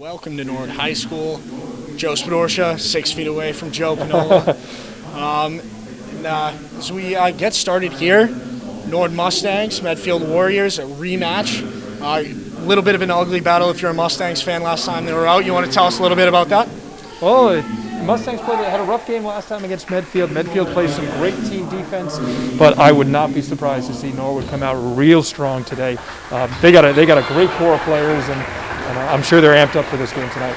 Welcome to Nord High School. Joe Spadorcia, 6 feet away from Joe Panola. As we get started here, Nord Mustangs, Medfield Warriors, a rematch. A little bit of an ugly battle if you're a Mustangs fan last time they were out. You want to tell us a little bit about that? Well, the Mustangs had a rough game last time against Medfield. Medfield plays some great team defense, but I would not be surprised to see Norwood come out real strong today. They got a great core of players, and I'm sure they're amped up for this game tonight.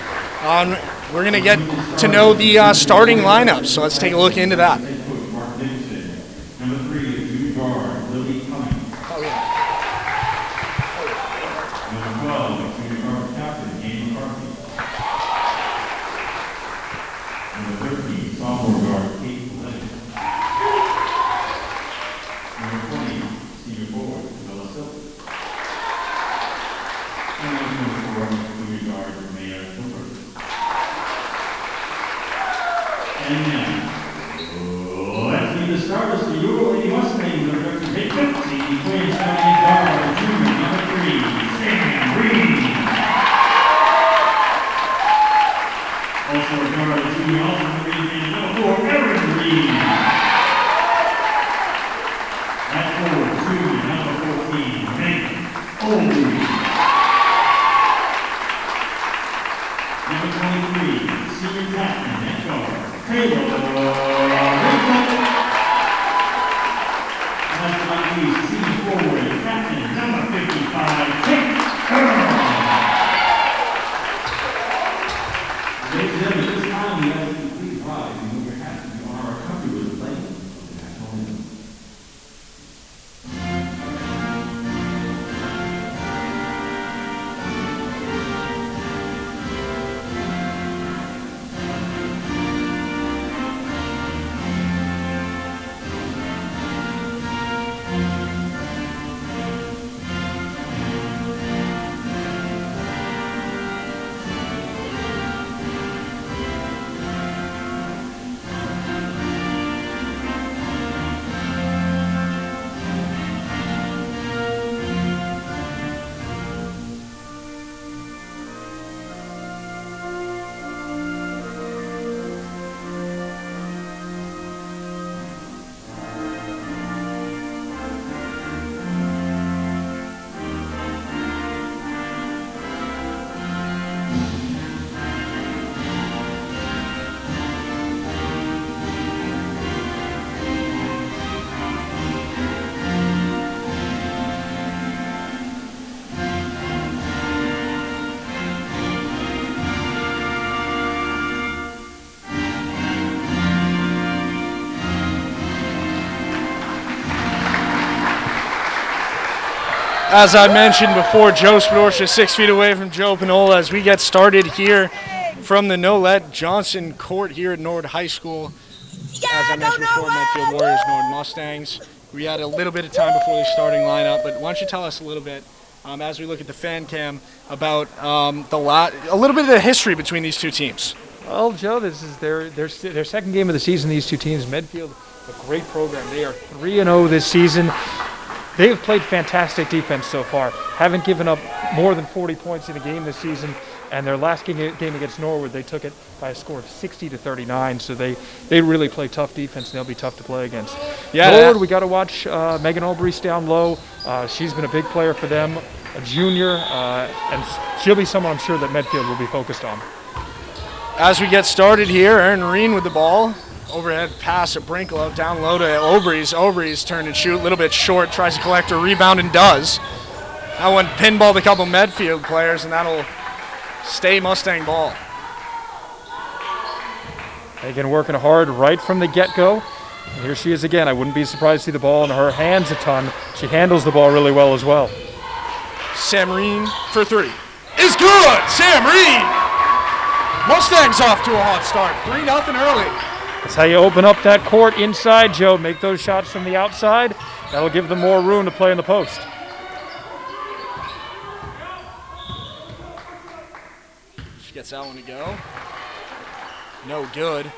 We're going to get to know the starting lineup, so let's take a look into that. As I mentioned before, Joe Spadorcia 6 feet away from Joe Panola as we get started here from the Nolette Johnson Court here at Nord High School. As I mentioned before, Medfield Warriors, Nord Mustangs. We had a little bit of time before the starting lineup, but why don't you tell us a little bit, as we look at the fan cam, about a little bit of the history between these two teams. Well, Joe, this is their second game of the season, these two teams. Medfield, a great program. They are 3-0 this season. They have played fantastic defense so far. Haven't given up more than 40 points in a game this season. And their last game against Norwood, they took it by a score of 60-39. So they really play tough defense, and they'll be tough to play against. Yeah, Norwood, we got to watch Megan Albrey's down low. She's been a big player for them, a junior, and she'll be someone I'm sure that Medfield will be focused on. As we get started here, Erin Reen with the ball. Overhead pass at Brinklow, down low to Obrey's. Obrey's turn and shoot, a little bit short, tries to collect a rebound and does. That one pinballed a couple Medfield players, and that'll stay Mustang ball. Megan working hard right from the get-go. And here she is again. I wouldn't be surprised to see the ball in her hands a ton. She handles the ball really well as well. Sam Reen for three. Is good! Sam Reen! Mustangs off to a hot start. 3-0 early. That's how you open up that court inside, Joe. Make those shots from the outside. That'll give them more room to play in the post. She gets that one to go. No good.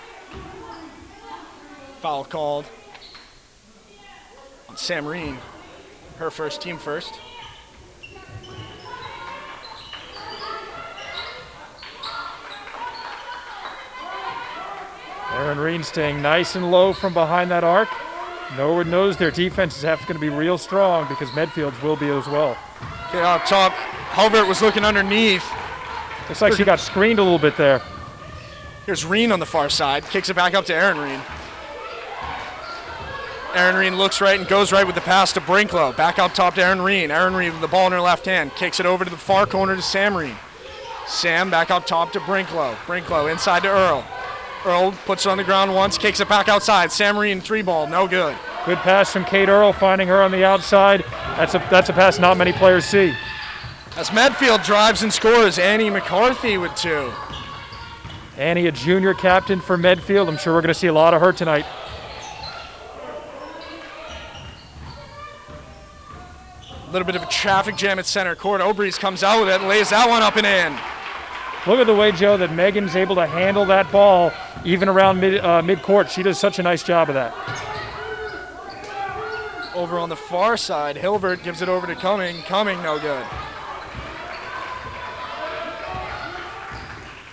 Foul called on Sam Reen. Her first, team first. Aaron Reen staying nice and low from behind that arc. Norwood knows their defense is going to be real strong because Medfield's will be as well. Okay, up top, Halbert was looking underneath. Looks like she got screened a little bit there. Here's Reen on the far side, kicks it back up to Aaron Reen. Aaron Reen looks right and goes right with the pass to Brinklow. Back up top to Aaron Reen. Aaron Reen with the ball in her left hand, kicks it over to the far corner to Sam Reen. Sam back up top to Brinklow. Brinklow inside to Earl. Earl puts it on the ground once, kicks it back outside. Sam Reen 3-ball, no good. Good pass from Kate Earl, finding her on the outside. That's a pass not many players see. As Medfield drives and scores, Annie McCarthy with 2. Annie, a junior captain for Medfield. I'm sure we're going to see a lot of her tonight. A little bit of a traffic jam at center court. Obrys comes out with it and lays that one up and in. Look at the way, Joe, that Megan's able to handle that ball even around mid-court. She does such a nice job of that. Over on the far side, Hilbert gives it over to Cumming. Cumming, no good.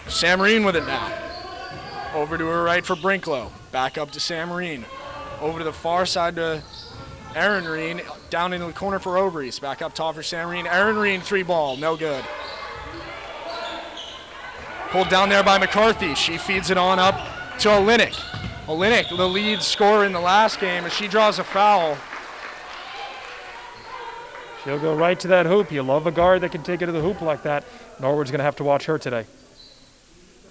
Sam Reen with it now. Over to her right for Brinklow. Back up to Sam Reen. Over to the far side to Aaron Reen. Down into the corner for Obrys. Back up top for Sam Reen. Aaron Reen 3-ball, no good. Pulled down there by McCarthy. She feeds it on up to Olenek. Olenek, the lead scorer in the last game, as she draws a foul. She'll go right to that hoop. You love a guard that can take it to the hoop like that. Norwood's going to have to watch her today.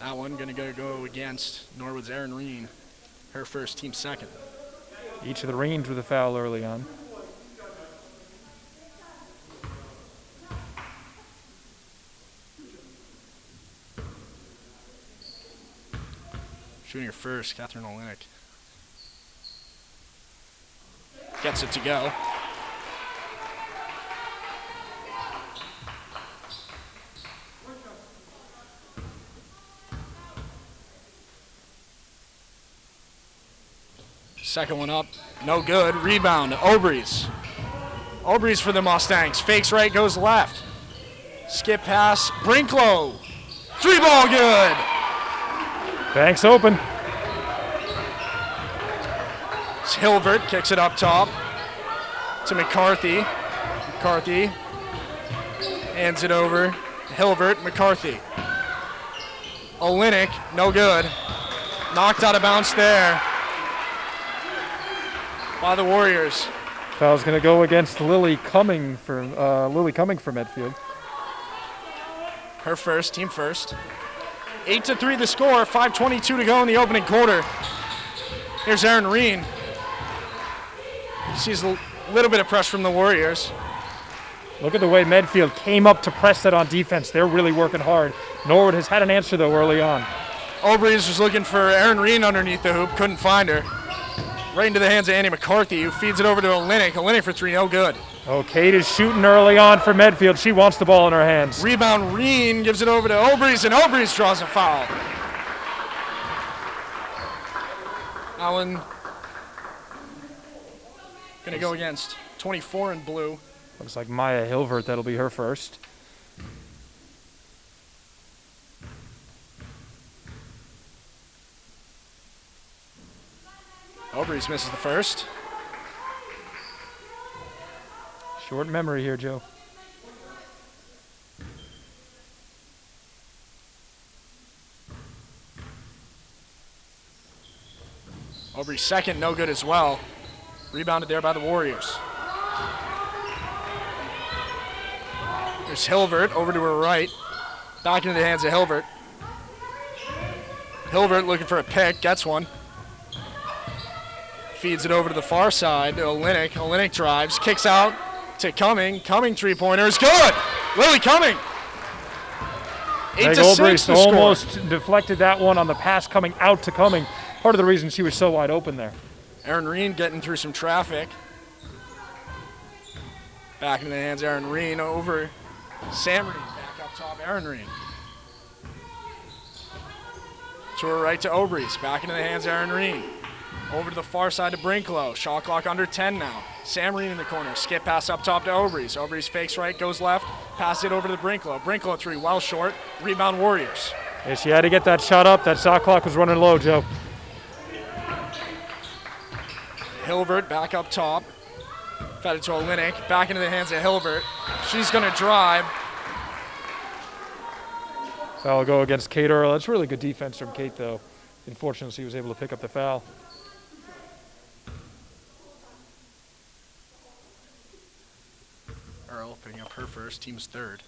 That one going to go against Norwood's Aaron Reen, her first, team second. Each of the Reens with a foul early on. Shooting her first, Catherine Olenek. Gets it to go. Second one up, no good. Rebound, Obrys. Obrys for the Mustangs. Fakes right, goes left. Skip pass, Brinklow. 3-ball good. Banks open. Hilbert kicks it up top to McCarthy. McCarthy hands it over. Hilbert, McCarthy. Olenek, no good. Knocked out of bounds there by the Warriors. Foul's going to go against Lily Cumming for Medfield. Her first, team first. 8-3 the score, 5:22 to go in the opening quarter. Here's Aaron Reen. Sees a little bit of pressure from the Warriors. Look at the way Medfield came up to press that on defense. They're really working hard. Norwood has had an answer, though, early on. Obrys was looking for Aaron Reen underneath the hoop, couldn't find her. Right into the hands of Annie McCarthy, who feeds it over to Olenek. Olenek for 3, no good. Oh, Kate is shooting early on for Medfield. She wants the ball in her hands. Rebound, Reen gives it over to Obrys, and Obrys draws a foul. That one going to go against 24 in blue. Looks like Maya Hilbert, that'll be her first. Obrys misses the first. Short memory here, Joe. Obrys second, no good as well. Rebounded there by the Warriors. There's Hilbert over to her right. Back into the hands of Hilbert. Hilbert looking for a pick, gets one. Feeds it over to the far side to Olenek. Olenek drives, kicks out to Cumming. Cumming 3-pointer is good. Lily Cumming. 8-6 the score. Almost deflected that one on the pass coming out to Cumming. Part of the reason she was so wide open there. Aaron Reen getting through some traffic. Back into the hands of Aaron Reen over Sam Reen. Back up top, Aaron Reen. To her right to Obrys. Back into the hands of Aaron Reen. Over to the far side to Brinklow. Shot clock under 10 now. Sam Reen in the corner. Skip pass up top to Obrys. Obrys fakes right, goes left. Pass it over to Brinklow. Brinklow 3, well short. Rebound Warriors. Yeah, she had to get that shot up. That shot clock was running low, Joe. Hilbert back up top. Fed it to Olenek. Back into the hands of Hilbert. She's going to drive. Foul will go against Kate Earl. That's really good defense from Kate, though. Unfortunately, she was able to pick up the foul. Earl picking up her first, team's third.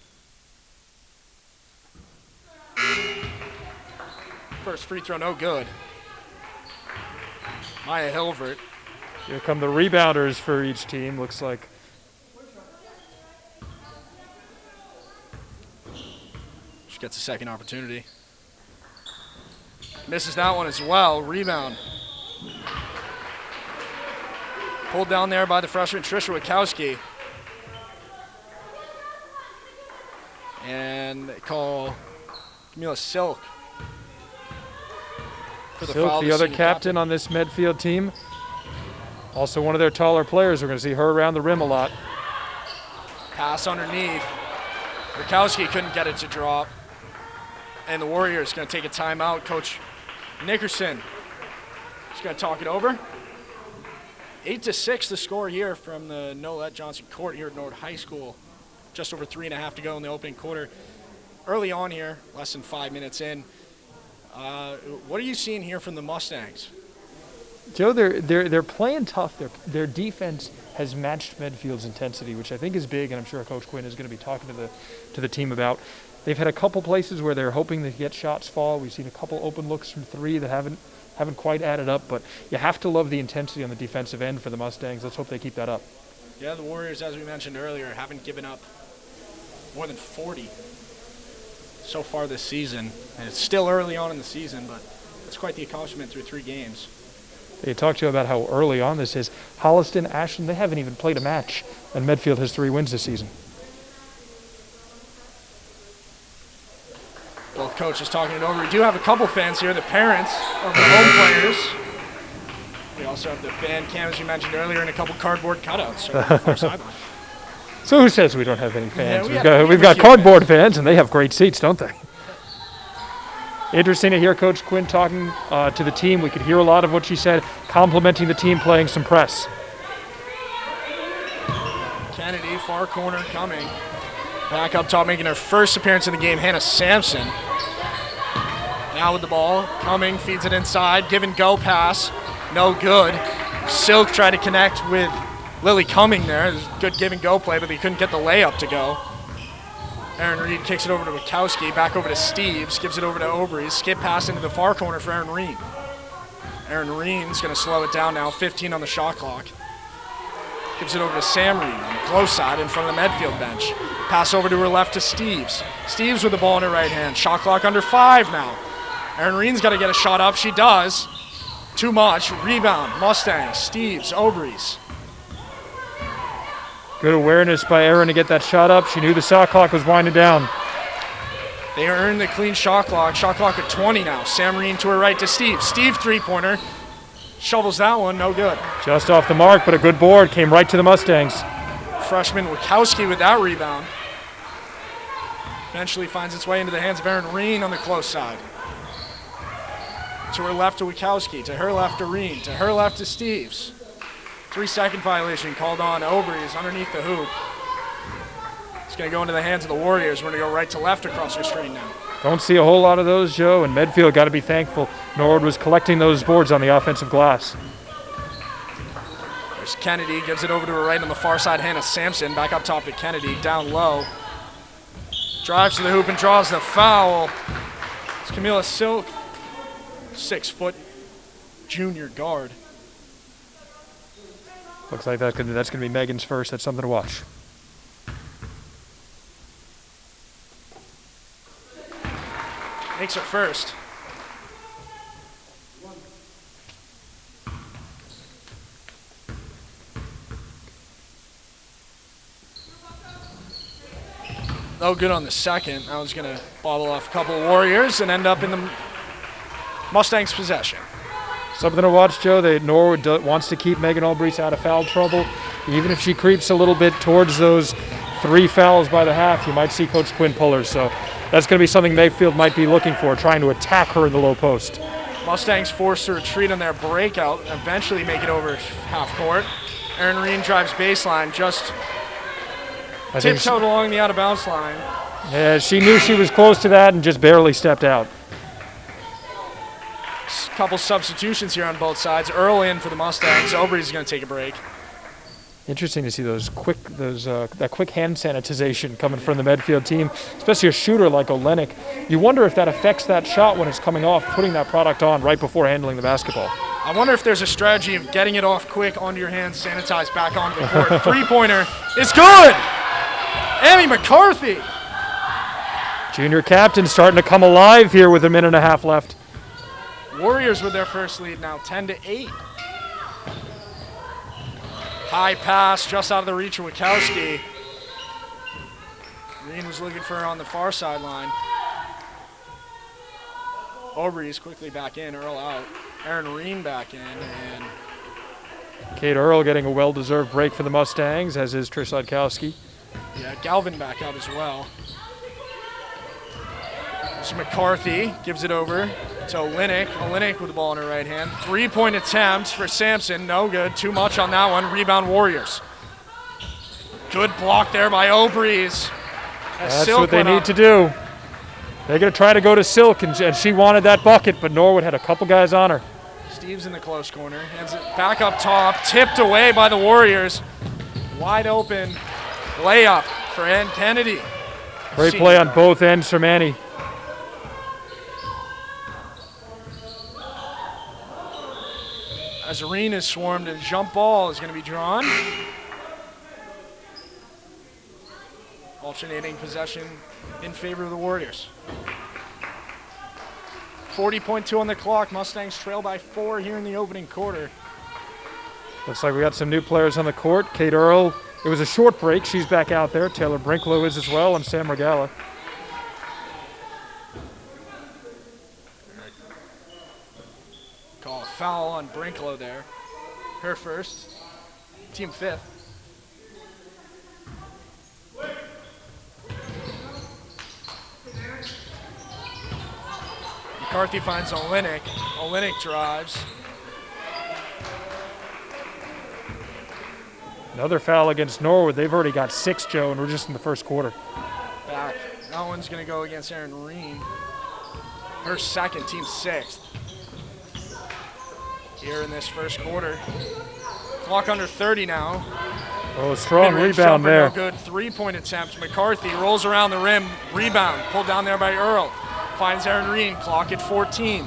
First free throw, no good. Maya Hilbert. Here come the rebounders for each team, looks like. She gets a second opportunity. Misses that one as well. Rebound. Pulled down there by the freshman Trisha Wachowski. And they call Camila Silk for the foul. Silk, the other captain on this Medfield team. Also one of their taller players. We're going to see her around the rim a lot. Pass underneath. Wachowski couldn't get it to drop. And the Warriors going to take a timeout. Coach Nickerson is going to talk it over. 8-6 the score here from the Nolette Johnson Court here at Nord High School. Just over 3.5 to go in the opening quarter. Early on here, less than 5 minutes in. What are you seeing here from the Mustangs? Joe, they're playing tough. Their defense has matched Medfield's intensity, which I think is big, and I'm sure Coach Quinn is going to be talking to the team about. They've had a couple places where they're hoping to get shots fall. We've seen a couple open looks from three that haven't quite added up, but you have to love the intensity on the defensive end for the Mustangs. Let's hope they keep that up. Yeah, the Warriors, as we mentioned earlier, haven't given up more than 40 so far this season. And it's still early on in the season, but it's quite the accomplishment through 3 games. They talked to you about how early on this is. Holliston, Ashland, they haven't even played a match, and Medfield has 3 wins this season. Both coaches talking it over. We do have a couple fans here, the parents of the home players. We also have the fan cam, as you mentioned earlier, and a couple cardboard cutouts on the far sideline. So who says we don't have any fans? Yeah, we've got cardboard fans, and they have great seats, don't they? Interesting to hear Coach Quinn talking to the team. We could hear a lot of what she said, complimenting the team playing some press. Kennedy, far corner coming. Back up top, making her first appearance in the game, Hannah Sampson. Now with the ball, coming, feeds it inside, give and go pass, no good. Silk tried to connect with Lily Cumming there. It was a good give and go play, but they couldn't get the layup to go. Erin Reed kicks it over to Wachowski, back over to Steves, gives it over to Obrys, skip pass into the far corner for Erin Reed. Erin Reed's going to slow it down now, 15 on the shot clock. Gives it over to Sam Reed on the close side in front of the Medfield bench. Pass over to her left to Steves. Steves with the ball in her right hand. Shot clock under 5 now. Erin Reed's got to get a shot up. She does. Too much. Rebound. Mustangs. Steves. Obrys. Good awareness by Erin to get that shot up. She knew the shot clock was winding down. They earned the clean shot clock. Shot clock at 20 now. Sam Reed to her right to Steve. Steve three-pointer. Shovels that one. No good. Just off the mark, but a good board. Came right to the Mustangs. Freshman Wachowski with that rebound. Eventually finds its way into the hands of Erin Reed on the close side. To her left to Wachowski. To her left to Reed. To her left to Steves. 3-second violation called on Obrys underneath the hoop. It's going to go into the hands of the Warriors. We're going to go right to left across the screen now. Don't see a whole lot of those, Joe, and Medfield got to be thankful Norwood was collecting those boards on the offensive glass. There's Kennedy, gives it over to her right on the far side. Hannah Sampson back up top to Kennedy, down low. Drives to the hoop and draws the foul. It's Camila Silk, 6-foot junior guard. Looks like that's going to be Megan's first. That's something to watch. Makes her first. No good on the second. That was going to bobble off a couple of Warriors and end up in the Mustangs' possession. Something to watch, Joe. Norwood wants to keep Megan Obrys out of foul trouble. Even if she creeps a little bit towards those 3 fouls by the half, you might see Coach Quinn pull her. So that's going to be something Mayfield might be looking for, trying to attack her in the low post. Mustangs forced to retreat on their breakout, eventually make it over half court. Erin Reen drives baseline, just tiptoed along the out-of-bounds line. Yeah, she knew she was close to that and just barely stepped out. Couple substitutions here on both sides. Earl in for the Mustangs. Obrey's going to take a break. Interesting to see that quick hand sanitization coming from the Medfield team, especially a shooter like Olenek. You wonder if that affects that shot when it's coming off, putting that product on right before handling the basketball. I wonder if there's a strategy of getting it off quick onto your hands, sanitize back onto the court. Three-pointer is good! Annie McCarthy! Junior captain starting to come alive here with a minute and a half left. Warriors with their first lead now, 10-8. High pass just out of the reach of Wachowski. Green was looking for her on the far sideline. Obrey's quickly back in, Earl out. Erin Reen back in, and Kate Earl getting a well-deserved break for the Mustangs, as is Trish Ledkowski. yeah, Galvin back out as well. So McCarthy gives it over to Olenek. Olenek with the ball in her right hand. Three-point attempt for Sampson. No good. Too much on that one. Rebound Warriors. Good block there by Obrey's. That's what they need to do. They're going to try to go to Silk, and she wanted that bucket, but Norwood had a couple guys on her. Steve's in the close corner. Hands it back up top. Tipped away by the Warriors. Wide open layup for Ann Kennedy. Great play on both ends from Annie. As Arena is swarmed, and jump ball is going to be drawn. Alternating possession in favor of the Warriors. 40.2 on the clock. Mustangs trail by 4 here in the opening quarter. Looks like we got some new players on the court. Kate Earl, it was a short break. She's back out there. Taylor Brinklow is as well, and Sam Regala. Call a foul on Brinklow there. Her first. Team fifth. McCarthy finds Olenek. Olenek drives. Another foul against Norwood. They've already got 6, Joe, and we're just in the first quarter. Back. That one's going to go against Erin Reen. Her second, team 6th. Here in this first quarter. Clock under 30 now. Oh, strong Mid-range rebound jumper, there. No good. 3-point attempt. McCarthy rolls around the rim. Rebound. Pulled down there by Earl. Finds Erin Reen. Clock at 14.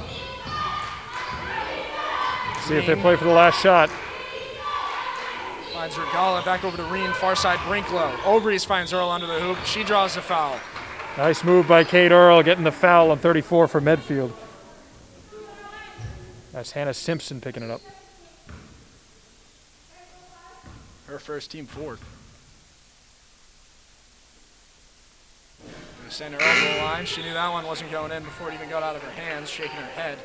See if they play for the last shot. Finds Regala. Back over to Reen. Far side Brinklow. Obrey's finds Earl under the hoop. She draws the foul. Nice move by Kate Earl, getting the foul on 34 for Medfield. That's Hannah Simpson picking it up. Her first, team 4th. Send her over the line. She knew that one wasn't going in before it even got out of her hands, shaking her head.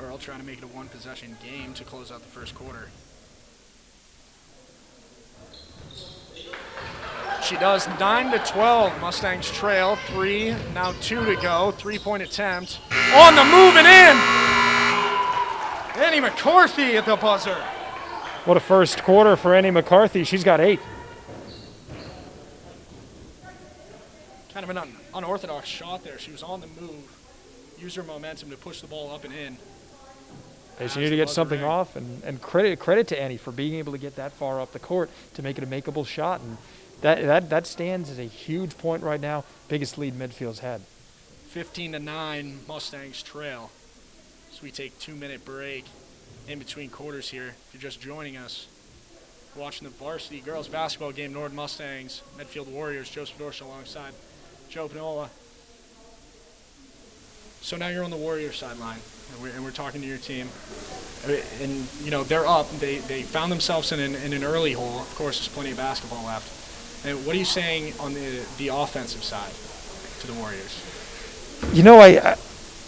Earl trying to make it a one-possession game to close out the first quarter. She does. 9-12. Mustangs trail. 3, now 2 to go. 3-point attempt. On the move and in! Annie McCarthy at the buzzer. What a first quarter for Annie McCarthy. She's got 8. Kind of an unorthodox shot there. She was on the move. Used her momentum to push the ball up and in. They need to get something off, and credit to Annie for being able to get that far up the court to make it a makeable shot. And that stands as a huge point right now. Biggest lead Medfield's had. 15-9, Mustangs trail. So we take 2-minute break in between quarters here. If you're just joining us, watching the varsity girls basketball game, Nord Mustangs, Medfield Warriors, Joseph Dorsha alongside Joe Panola. So now you're on the Warriors sideline, and we're talking to your team. And, you know, they're up. They found themselves in an early hole. Of course, there's plenty of basketball left. And what are you saying on the offensive side to the Warriors? You know,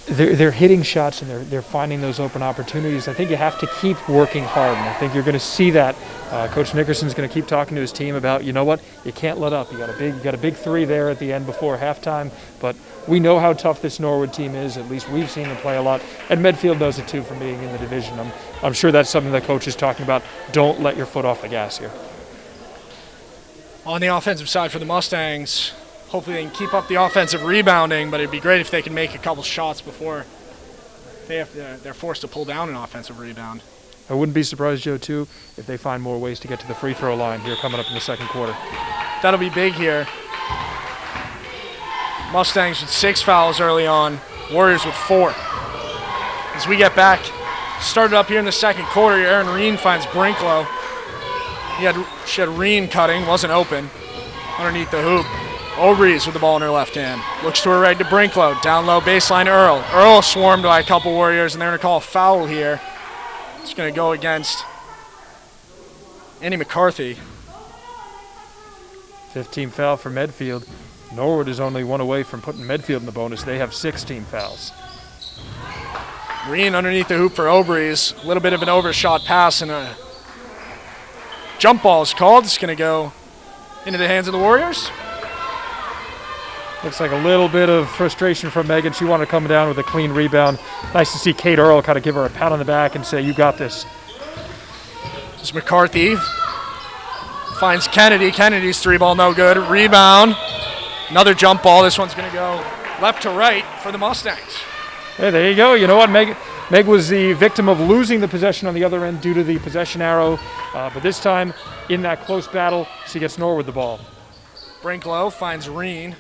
they're hitting shots and they're finding those open opportunities. I think you have to keep working hard, and I think you're going to see that. Coach Nickerson's going to keep talking to his team about, you know what, you can't let up. You got a big three there at the end before halftime, but we know how tough this Norwood team is. At least we've seen them play a lot, and Medfield knows it too from being in the division. I'm sure that's something that coach is talking about. Don't let your foot off the gas here. On the offensive side for the Mustangs, hopefully they can keep up the offensive rebounding, but it'd be great if they can make a couple shots before they're forced to pull down an offensive rebound. I wouldn't be surprised, Joe, too, if they find more ways to get to the free throw line here coming up in the second quarter. That'll be big here. Mustangs with 6 fouls early on, Warriors with 4. As we get back, started up here in the second quarter, Erin Reen finds Brinklow. She had Reen cutting, wasn't open, underneath the hoop. Obrys with the ball in her left hand. Looks to her right to Brinklow. Down low, baseline Earl. Earl swarmed by a couple Warriors, and they're going to call a foul here. It's going to go against Annie McCarthy. 15 foul for Medfield. Norwood is only one away from putting Medfield in the bonus. They have 16 fouls. Reen underneath the hoop for Obrys. A little bit of an overshot pass, and a jump ball is called. It's going to go into the hands of the Warriors. Looks like a little bit of frustration from Megan. She wanted to come down with a clean rebound. Nice to see Kate Earl kind of give her a pat on the back and say, you got this. This is McCarthy. Finds Kennedy. Kennedy's 3-ball no good. Rebound. Another jump ball. This one's going to go left to right for the Mustangs. Hey, there you go. You know what? Meg was the victim of losing the possession on the other end due to the possession arrow. But this time, in that close battle, she gets Norwood the ball. Brinklow finds Reen.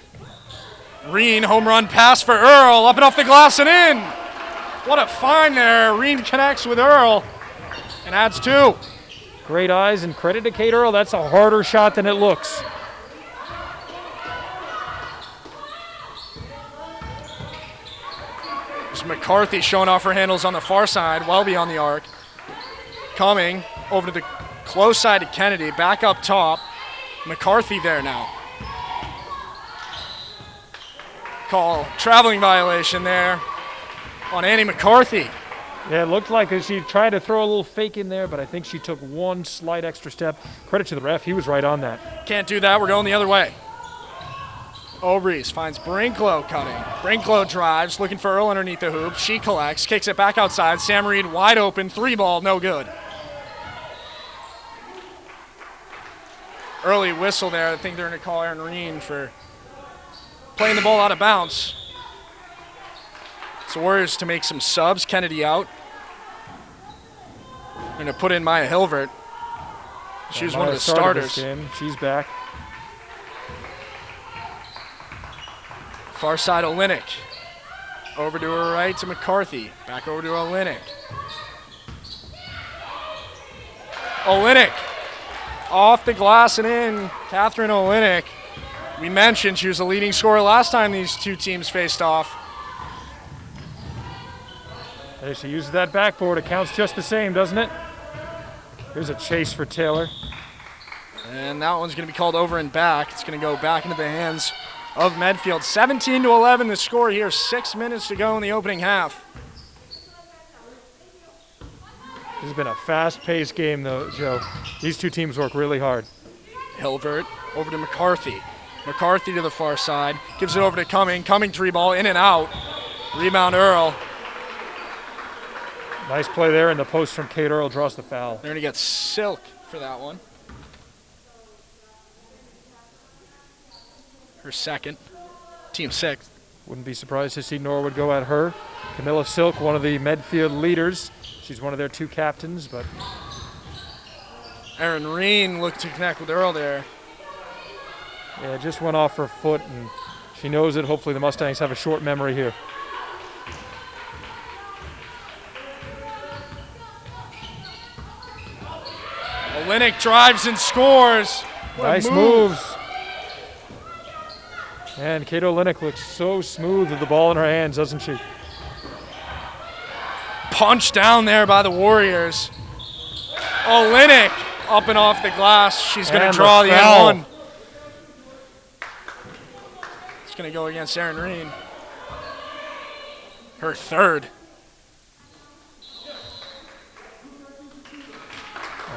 Reen, home run pass for Earl, up and off the glass and in. What a find there. Reen connects with Earl and adds 2. Great eyes and credit to Kate Earl. That's a harder shot than it looks. There's McCarthy showing off her handles on the far side, well beyond the arc. Coming over to the close side to Kennedy, back up top. McCarthy there now. Call traveling violation there on Annie McCarthy. Yeah, it looked like she tried to throw a little fake in there, but I think she took one slight extra step. Credit to the ref, he was right on that. Can't do that, we're going the other way. Obrys finds Brinklow cutting. Brinklow drives, looking for Earl underneath the hoop. She collects, kicks it back outside. Sam Reed wide open, 3-ball, no good. Early whistle there. I think they're going to call Erin Reen for playing the ball out of bounds. So Warriors to make some subs. Kennedy out. They're going to put in Maya Hilvert. She was one of the starters. She's back. Far side Olenek. Over to her right to McCarthy. Back over to Olenek. Olenek off the glass and in. Catherine Olenek. We mentioned she was the leading scorer last time these two teams faced off. Hey, she uses that backboard. It counts just the same, doesn't it? Here's a chase for Taylor. And that one's going to be called over and back. It's going to go back into the hands of Medfield. 17-11 the score here. 6 minutes to go in the opening half. This has been a fast-paced game, though, Joe. These two teams work really hard. Hilbert over to McCarthy. McCarthy to the far side. Gives it over to Cumming. Cumming 3-ball, in and out. Rebound Earl. Nice play there, and the post from Kate Earl draws the foul. They're going to get Silk for that one. Her second. Team 6th. Wouldn't be surprised to see Norwood go at her. Camilla Silk, one of the Medfield leaders. She's one of their 2 captains, but Erin Reen looked to connect with Earl there. yeah, just went off her foot, and she knows it. Hopefully the Mustangs have a short memory here. Olenek drives and scores. Nice moves. And Kate Olenek looks so smooth with the ball in her hands, doesn't she? Punched down there by the Warriors. Olenek up and off the glass. She's going to draw the N1. It's going to go against Erin Reen. Her third.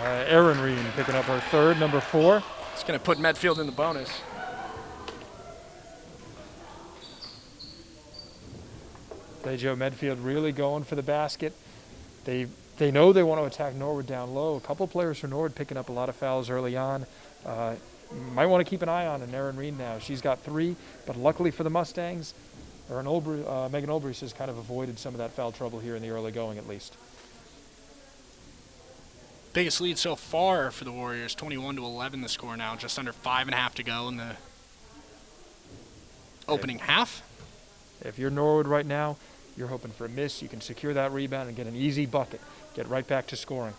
Erin Reed picking up her third, number 4. It's going to put Medfield in the bonus. Play Joe Medfield really going for the basket. They know they want to attack Norwood down low. A couple players for Norwood picking up a lot of fouls early on. Might want to keep an eye on Erin Reed now. She's got 3, but luckily for the Mustangs, Megan Olbrys has kind of avoided some of that foul trouble here in the early going at least. Biggest lead so far for the Warriors, 21-11 the score now, just under 5.5 to go in the opening half. If you're Norwood right now, you're hoping for a miss. You can secure that rebound and get an easy bucket. Get right back to scoring.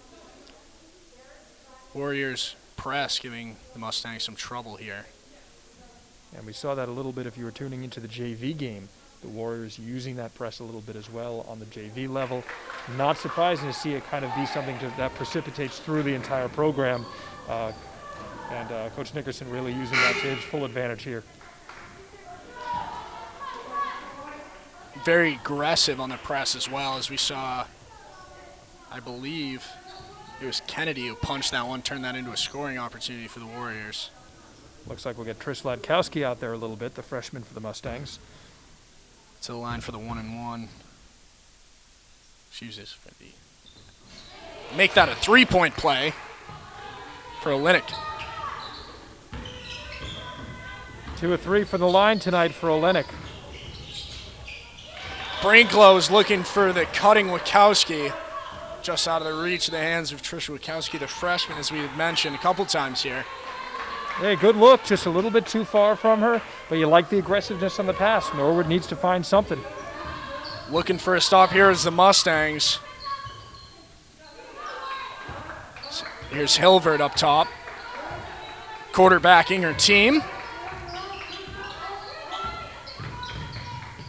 Warriors press giving the Mustangs some trouble here. And we saw that a little bit if you were tuning into the JV game. The Warriors using that press a little bit as well on the JV level. Not surprising to see it kind of be something that precipitates through the entire program. And Coach Nickerson really using that to his full advantage here. Very aggressive on the press as well, as we saw, I believe it was Kennedy who punched that one, turned that into a scoring opportunity for the Warriors. Looks like we'll get Trish Ladkowski out there a little bit, the freshman for the Mustangs. To the line for the 1-and-1. She uses 50. Make that a 3-point play for Olenek. 2 of 3 for the line tonight for Olenek. Brinklow's looking for the cutting Wachowski. Just out of the reach of the hands of Trisha Wachowski, the freshman, as we had mentioned a couple times here. Hey, good look, just a little bit too far from her, but you like the aggressiveness on the pass. Norwood needs to find something. Looking for a stop here is the Mustangs. Here's Hilvert up top, quarterbacking her team.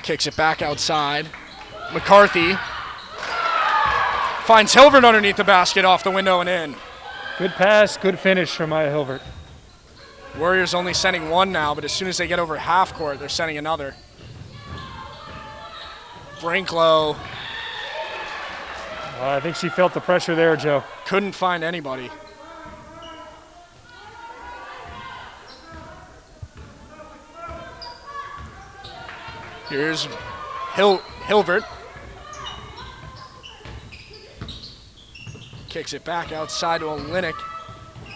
Kicks it back outside. McCarthy finds Hilvert underneath the basket, off the window and in. Good pass, good finish from Maya Hilvert. Warriors only sending one now, but as soon as they get over half court, they're sending another. Brinklow. I think she felt the pressure there, Joe. Couldn't find anybody. Here's Hilvert. Kicks it back outside to Olenek.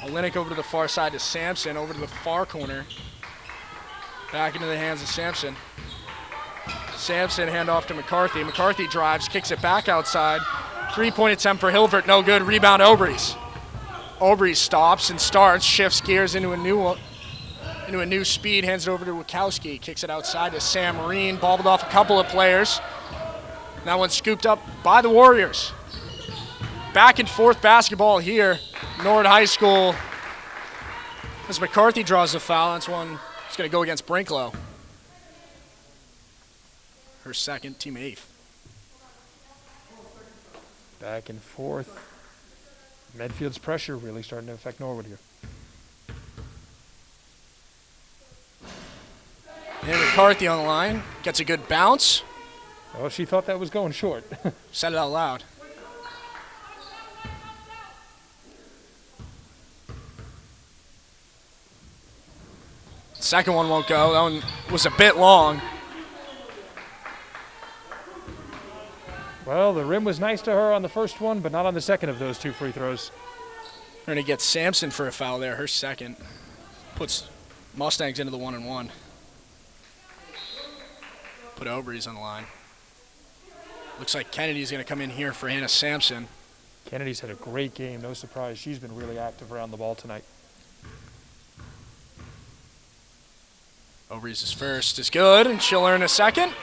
Olenek over to the far side to Sampson, over to the far corner. Back into the hands of Sampson. Sampson handoff to McCarthy. McCarthy drives, kicks it back outside. 3-point attempt for Hilvert, no good. Rebound Obrys. Obrys stops and starts, shifts gears into a new speed, hands it over to Wachowski. Kicks it outside to Sam Marine, bobbled off a couple of players. That one's scooped up by the Warriors. Back and forth basketball here. Norwood High School, as McCarthy draws the foul, that's one that's going to go against Brinklow. Her second, team 8th. Back and forth. Medfield's pressure really starting to affect Norwood here. And McCarthy on the line, gets a good bounce. Oh, she thought that was going short. Said it out loud. Second one won't go. That one was a bit long. Well, the rim was nice to her on the first one, but not on the second of those 2 free throws. We're going to get Sampson for a foul there, her second. Puts Mustangs into the 1-and-1. Put Obrys on the line. Looks like Kennedy's going to come in here for Hannah Sampson. Kennedy's had a great game, no surprise. She's been really active around the ball tonight. Obrys' first is good, and she'll earn a second.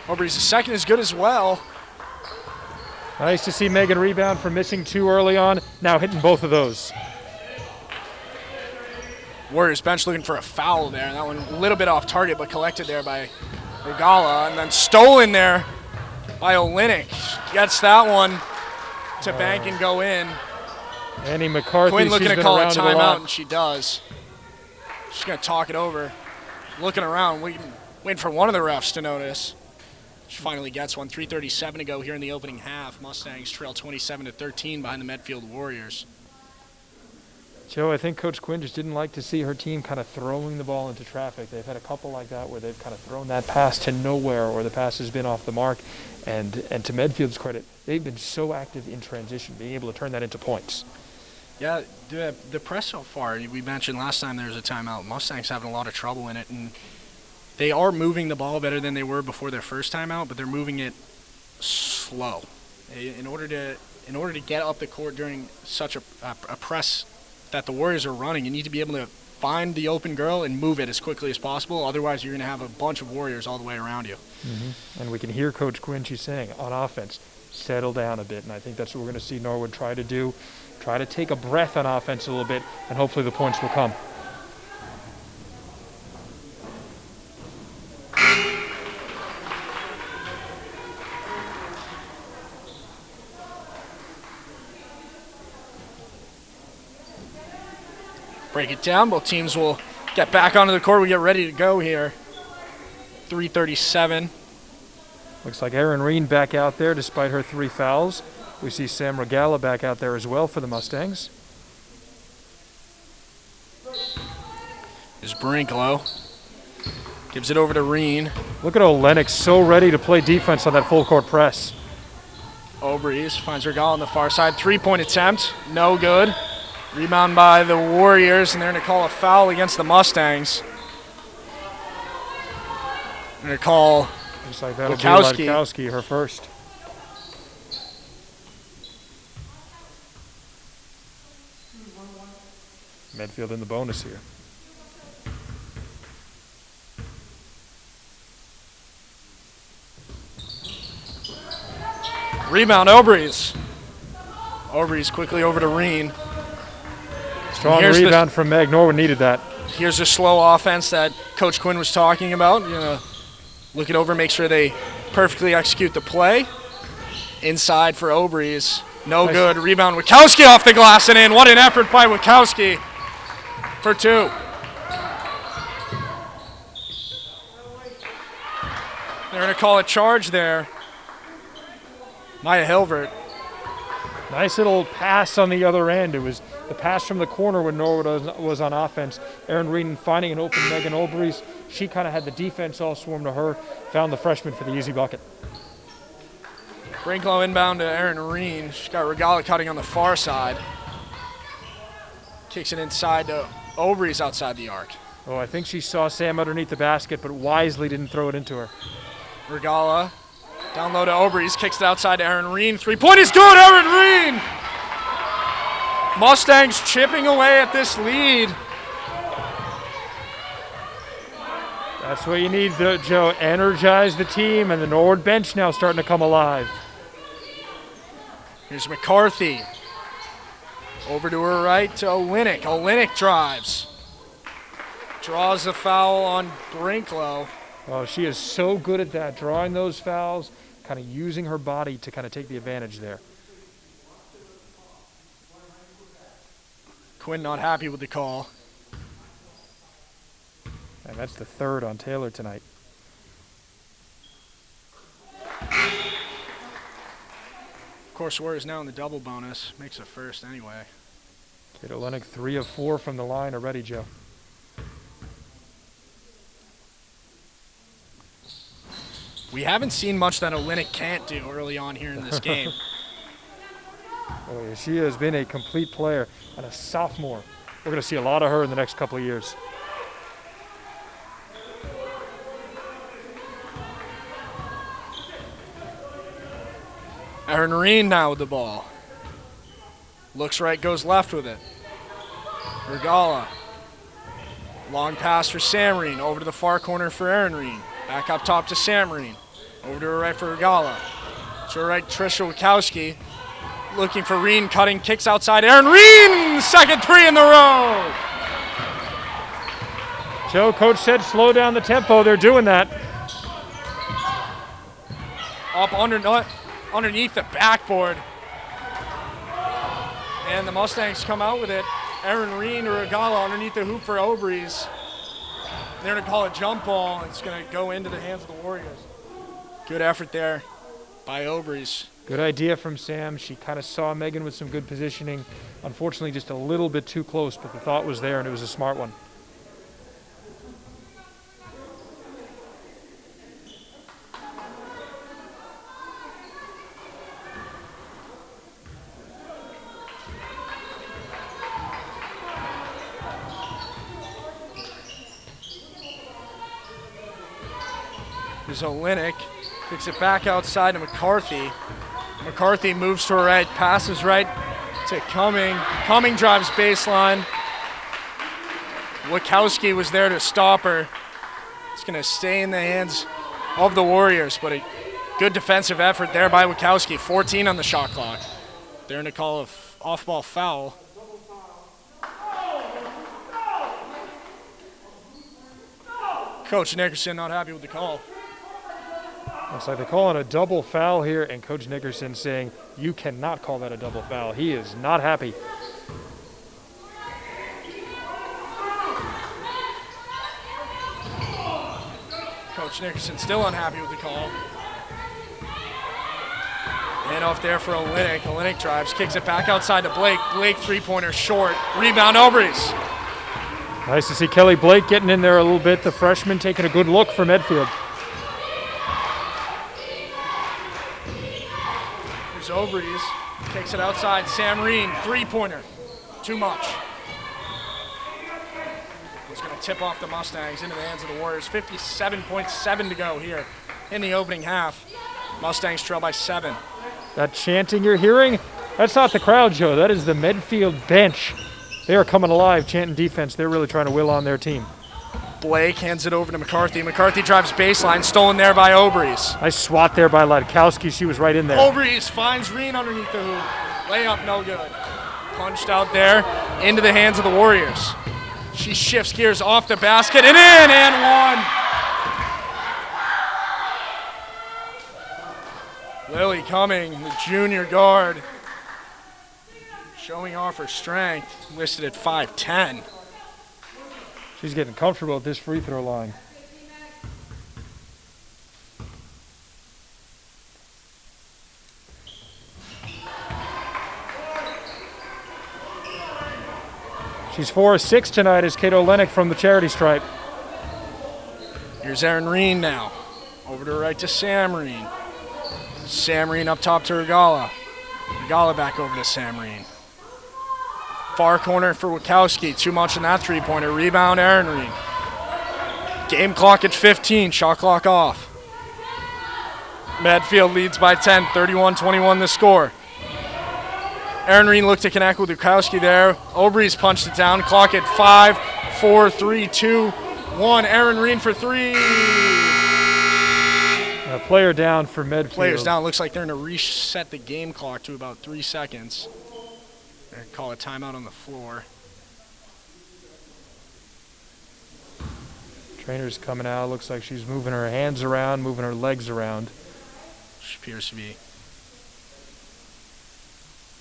Obrys' second is good as well. Nice to see Megan rebound for missing 2 early on, now hitting both of those. Warriors bench looking for a foul there. That one a little bit off target, but collected there by Regala, and then stolen there by Olenek. Gets that one. to bank and go in. Annie McCarthy, Quinn looking she's to been call a around it a timeout, lot. and she does. She's going to talk it over. Looking around, waiting for one of the refs to notice. She finally gets one. 3:37 to go here in the opening half. Mustangs trail 27-13 behind the Medfield Warriors. Joe, I think Coach Quinn just didn't like to see her team kind of throwing the ball into traffic. They've had a couple like that where they've kind of thrown that pass to nowhere or the pass has been off the mark. And to Medfield's credit, they've been so active in transition, being able to turn that into points. Yeah, the press so far, we mentioned last time there was a timeout. Mustangs having a lot of trouble in it, and they are moving the ball better than they were before their first timeout, but they're moving it slow. In order to get up the court during such a press that the Warriors are running, you need to be able to find the open girl and move it as quickly as possible. Otherwise, you're going to have a bunch of Warriors all the way around you. Mm-hmm. And we can hear Coach Quinn, she's saying, on offense, settle down a bit. And I think that's what we're going to see Norwood try to do. Try to take a breath on offense a little bit, and hopefully the points will come. Break it down. Both teams will get back onto the court. We get ready to go here. 3:37. Looks like Erin Reen back out there despite her 3 fouls. We see Sam Regala back out there as well for the Mustangs. Here's Brinklow. Gives it over to Reen. Look at Olenek, so ready to play defense on that full court press. Obrys finds Regala on the far side. 3-point attempt. No good. Rebound by the Warriors, and they're going to call a foul against the Mustangs. They're going to call Looks like that'll Witkowski. be Witkowski, her first. Medfield in the bonus here. Rebound, Obrys. Obrys quickly over to Reen. Strong rebound from Meg. Norwood needed that. Here's a slow offense that Coach Quinn was talking about. You know, look it over, make sure they perfectly execute the play. Inside for Obrys. No Nice. good. Rebound, Witkowski off the glass and in. What an effort by Witkowski for 2. They're going to call a charge there. Maya Hilbert. Nice little pass on the other end. It was the pass from the corner when Norwood was on offense. Erin Reen finding an open Megan Obrys. She kind of had the defense all swarm to her. Found the freshman for the easy bucket. Brinklow inbound to Erin Reen. She's got Regala cutting on the far side. Kicks it inside to Obrys outside the arc. Oh, I think she saw Sam underneath the basket, but wisely didn't throw it into her. Regala down low to Obrys. Kicks it outside to Erin Reen. 3-point is good, Erin Reen! Mustangs chipping away at this lead. That's what you need, Joe. Energize the team, and the Norwood bench now starting to come alive. Here's McCarthy. Over to her right to Olenek. Olenek drives. Draws the foul on Brinklow. Oh, she is so good at that, drawing those fouls, kind of using her body to kind of take the advantage there. Quinn not happy with the call. And that's the 3rd on Taylor tonight. Of course, Warriors now in the double bonus. Makes a first anyway. Kate Olenek 3 of 4 from the line already, Joe. We haven't seen much that Olenek can't do early on here in this game. Oh, yeah, she has been a complete player and a sophomore. We're going to see a lot of her in the next couple of years. Erin Reen now with the ball. Looks right, goes left with it. Regala. Long pass for Sam Reen. Over to the far corner for Erin Reen. Back up top to Sam Reen. Over to her right for Regala. To her right, Trisha Witkowski. Looking for Reen, cutting, kicks outside. Erin Reen, second 3 in the row. Joe, coach said slow down the tempo. They're doing that. Up underneath the backboard. And the Mustangs come out with it. Aaron Reen or Regala underneath the hoop for Obrys. They're going to call a jump ball. It's going to go into the hands of the Warriors. Good effort there by Obrys. Good idea from Sam. She kind of saw Megan with some good positioning. Unfortunately, just a little bit too close, but the thought was there, and it was a smart one. There's Olenek, kicks it back outside to McCarthy. McCarthy moves to her right, passes right to Cumming. Cumming drives baseline. Wachowski was there to stop her. It's going to stay in the hands of the Warriors, but a good defensive effort there by Wachowski. 14 on the shot clock. They're going to call an off-ball foul. Coach Nickerson not happy with the call. Looks like they're calling a double foul here, and Coach Nickerson saying, you cannot call that a double foul. He is not happy. Coach Nickerson still unhappy with the call. And off there for Olenek. Olenek drives, kicks it back outside to Blake. Blake three-pointer short. Rebound Obrys. Nice to see Kelly Blake getting in there a little bit. The freshman taking a good look for Medfield. Obrys takes it outside. Sam Reen, three-pointer. Too much. It's going to tip off the Mustangs into the hands of the Warriors. 57.7 to go here in the opening half. Mustangs trail by 7. That chanting you're hearing, that's not the crowd, Joe. That is the Medfield bench. They are coming alive, chanting defense. They're really trying to will on their team. Blake hands it over to McCarthy. McCarthy drives baseline, stolen there by Obrys. Nice swat there by Ladkowski. She was right in there. Obrys finds Reen underneath the hoop. Layup, no good. Punched out there into the hands of the Warriors. She shifts gears off the basket and in and one. Lily Cumming, the junior guard, showing off her strength, listed at 5'10". She's getting comfortable at this free throw line. She's 4 of 6 tonight as Kate Olenek from the charity stripe. Here's Aaron Reen now. Over to the right to Sam Reen. Sam Reen up top to Regala. Regala back over to Sam Reen. Far corner for Wachowski. Too much in that three-pointer. Rebound, Aaron Reen. Game clock at 15. Shot clock off. Medfield leads by 10. 31-21 the score. Aaron Reen looked to connect with Wachowski there. Obrys punched it down. Clock at 5, 4, 3, 2, 1. Aaron Reen for 3. A player down for Medfield. Players down. Looks like they're going to reset the game clock to about 3 seconds. They're going to call a timeout on the floor. Trainer's coming out. Looks like she's moving her hands around, moving her legs around. She appears to be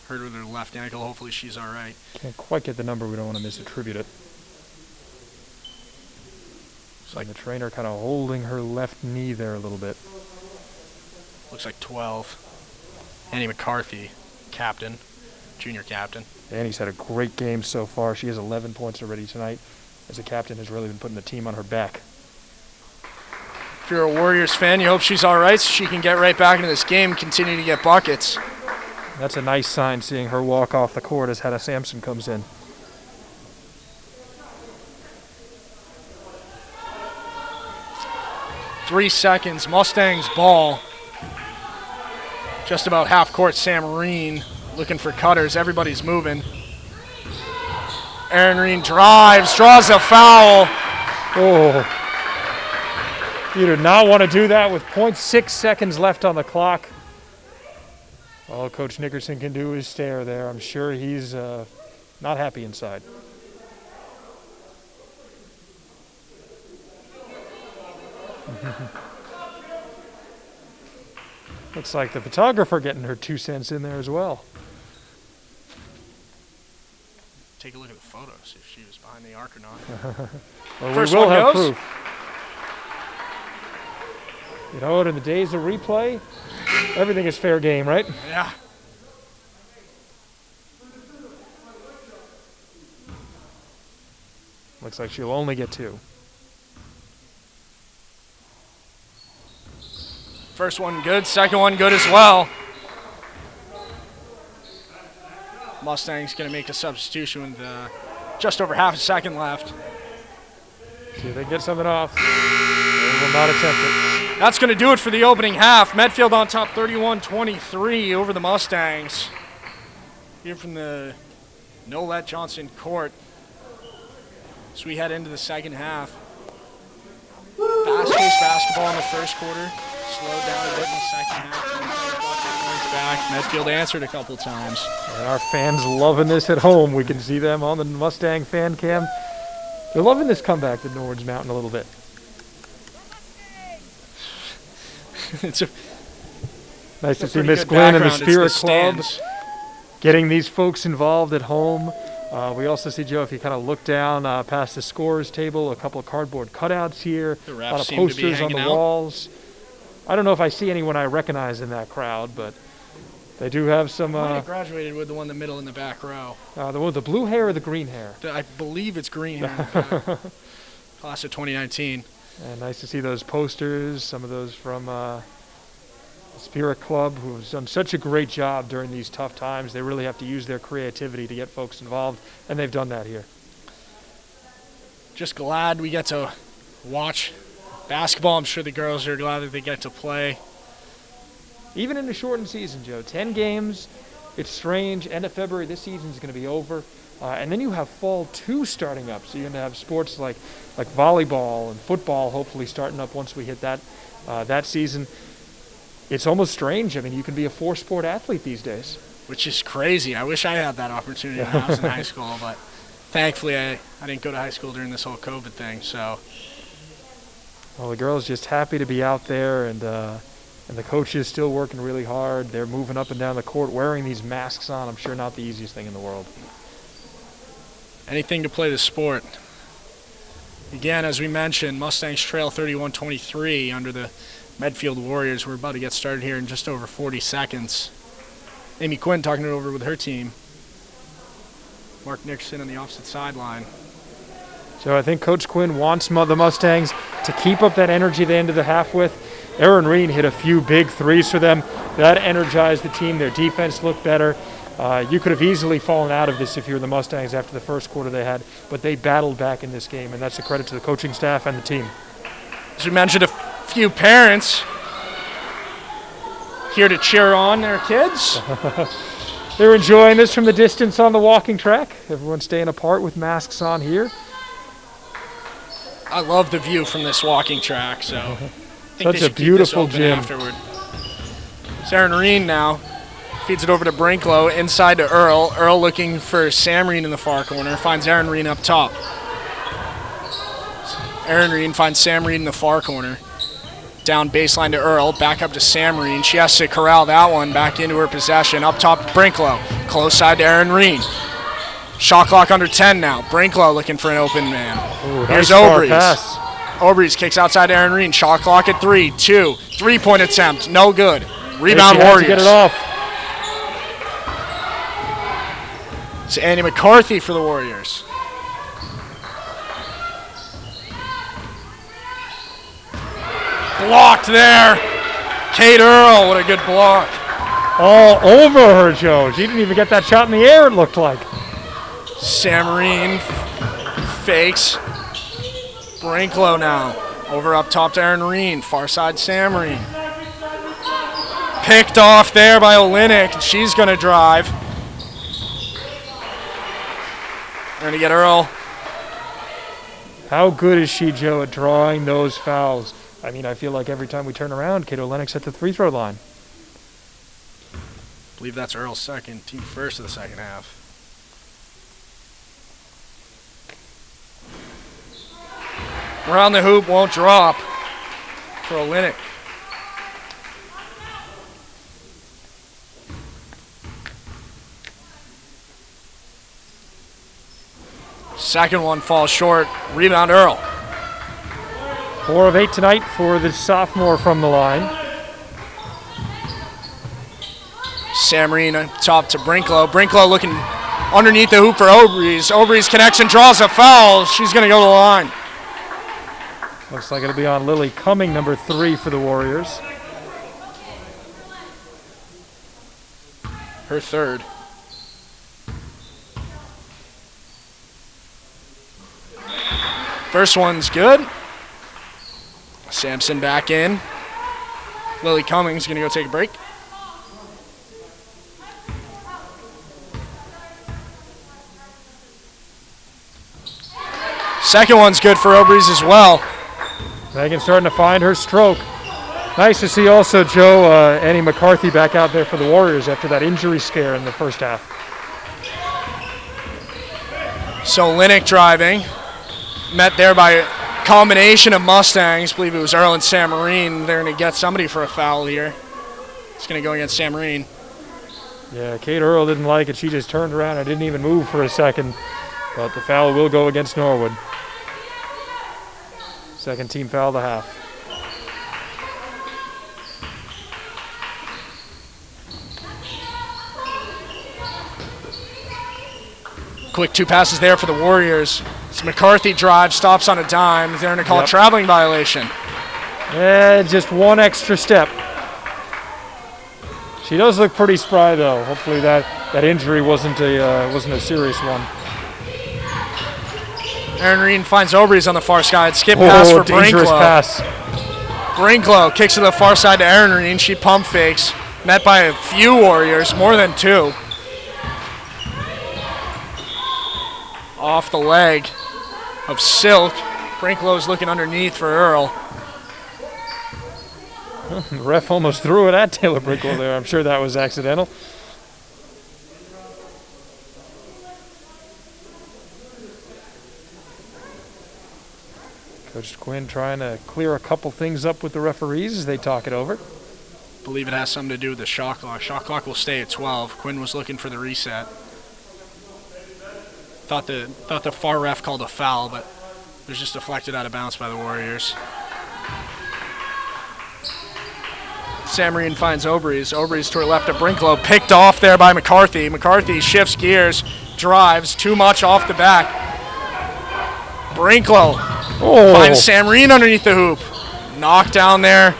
hurt with her left ankle. Hopefully she's all right. Can't quite get the number. We don't want to misattribute it. It's like the trainer kind of holding her left knee there a little bit. Looks like 12. Annie McCarthy, captain, junior captain. Annie's had a great game so far. She has 11 points already tonight. As a captain, has really been putting the team on her back. If you're a Warriors fan, you hope she's all right so she can get right back into this game and continue to get buckets. That's a nice sign, seeing her walk off the court as Hannah Sampson comes in. Three seconds, Mustangs ball. Just about half court, Sam Reen looking for cutters. Everybody's moving. Aaron Reen drives, draws a foul. Oh. You do not want to do that with 0.6 seconds left on the clock. All Coach Nickerson can do is stare there. I'm sure he's not happy inside. Looks like the photographer getting her 2 cents in there as well. take a look at the photos, if she was behind the arc or not. Well, First we will one have goes. proof. You know what? In the days of replay, everything is fair game, right? Yeah. Looks like she'll only get 2. First one good, second one good as well. Mustang's going to make a substitution with just over half a second left. See if they can get something off. They will not attempt it. That's going to do it for the opening half. Medfield on top 31-23 over the Mustangs. Here from the Nolet Johnson court. As we head into the second half. Fast-paced basketball in the first quarter. Slowed down a bit in the second half. Back. Medfield answered a couple times. And our fans loving this at home. We can see them on the Mustang fan cam. They're loving this comeback that Norwood's mounting a little bit. It's a Nice to see pretty Miss good Glenn and the background. It's Spirit Club stands. getting these folks involved at home. We also see, Joe, if you kind of look down past the scorer's table, a couple of cardboard cutouts here, The a refs lot of seem to be posters on the hanging out. walls. I don't know if I see anyone I recognize in that crowd, but they do have some, Might have graduated with the one in the middle in the back row. the blue hair or the green hair. I believe it's green. Class of 2019. And nice to see those posters, some of those from the Spirit Club, who has done such a great job during these tough times. They really have to use their creativity to get folks involved, and they've done that here. Just glad we get to watch basketball. I'm sure the girls are glad that they get to play. Even in a shortened season, Joe, 10 games, it's strange. End of February, this season's going to be over. And then you have fall 2 starting up. So you're going to have sports like volleyball and football hopefully starting up once we hit that season. It's almost strange. I mean, you can be a 4-sport athlete these days. Which is crazy. I wish I had that opportunity when I was in high school, but thankfully I didn't go to high school during this whole COVID thing. So, Well, the girls just happy to be out there, and the coaches still working really hard. They're moving up and down the court wearing these masks on. I'm sure not the easiest thing in the world. anything to play the sport. Again, as we mentioned, Mustangs trail 31-23 under the Medfield Warriors. We're about to get started here in just over 40 seconds. Amy Quinn talking it over with her team. Mark Nickerson on the opposite sideline. So I think Coach Quinn wants the Mustangs to keep up that energy they ended the half with. Aaron Reen hit a few big threes for them. That energized the team. Their defense looked better. You could have easily fallen out of this if you were the Mustangs after the first quarter they had, but they battled back in this game, and that's a credit to the coaching staff and the team. As we mentioned, a few parents here to cheer on their kids. They're enjoying this from the distance on the walking track. Everyone's staying apart with masks on here. I love the view from this walking track, so I think Such they a should beautiful keep this open gym. afterward. It's Aaron Reen now. Feeds it over to Brinklow, inside to Earl. Earl looking for Sam Reen in the far corner. Finds Aaron Reen up top. Aaron Reen finds Sam Reen in the far corner. Down baseline to Earl. Back up to Sam Reen. She has to corral that one back into her possession. Up top to Brinklow. Close side to Aaron Reen. Shot clock under 10 now. Brinklow looking for an open man. Ooh, Here's nice far Obrys. pass. Obrys kicks outside to Aaron Reen. Shot clock at 3, 2. 3-point attempt. No good. Rebound She had to Warriors. get it off. It's Annie McCarthy for the Warriors. Blocked there. Kate Earl, what a good block. All over her, Joe. She didn't even get that shot in the air, it looked like. Samarine fakes. Brinklow now. Over up top to Aaron Reen. Far side Samarine. Picked off there by Olenek. She's going to drive. They're going to get Earl. How good is she, Joe, at drawing those fouls? I mean, I feel like every time we turn around, Kato Lennox at the free throw line. I believe that's Earl's second, team first of the second half. Around the hoop, won't drop for Olenek. Second one falls short. Rebound, Earl. 4 of 8 tonight for the sophomore from the line. Samarine top to Brinklow. Brinklow looking underneath the hoop for Obrys. Obrys connects and draws a foul. She's going to go to the line. Looks like it'll be on Lily Cumming, number 3 for the Warriors. Her third. First one's good. Sampson back in. Lily Cummings going to go take a break. Second one's good for Obrys as well. Megan starting to find her stroke. Nice to see also, Joe, Annie McCarthy back out there for the Warriors after that injury scare in the first half. So Linnick driving. Met there by a combination of Mustangs. I believe it was Earl and Samarine. They're going to get somebody for a foul here. It's going to go against Samarine. Yeah, Kate Earl didn't like it. She just turned around and didn't even move for a second. But the foul will go against Norwood. Second team foul of the half. Quick 2 passes there for the Warriors. It's McCarthy drive, stops on a dime. They're going to call a traveling violation. Yeah, just one extra step. She does look pretty spry, though. Hopefully that injury wasn't a serious one. Erin Reen finds Obrys on the far side. Skip pass for dangerous Brinklow. Pass. Brinklow kicks to the far side to Erin Reen. She pump fakes. Met by a few Warriors, more than 2. Off the leg of Silk. Brinklow's looking underneath for Earl. The ref almost threw it at Taylor Brinklow there. I'm sure that was accidental. Coach Quinn trying to clear a couple things up with the referees as they talk it over. I believe it has something to do with the shot clock. Shot clock will stay at 12. Quinn was looking for the reset. Thought the far ref called a foul, but it was just deflected out of bounds by the Warriors. Samarine finds Obrys. Obrys to her left of Brinklow. Picked off there by McCarthy. McCarthy shifts gears, drives too much off the back. Brinklow finds Samarine underneath the hoop. Knocked down there.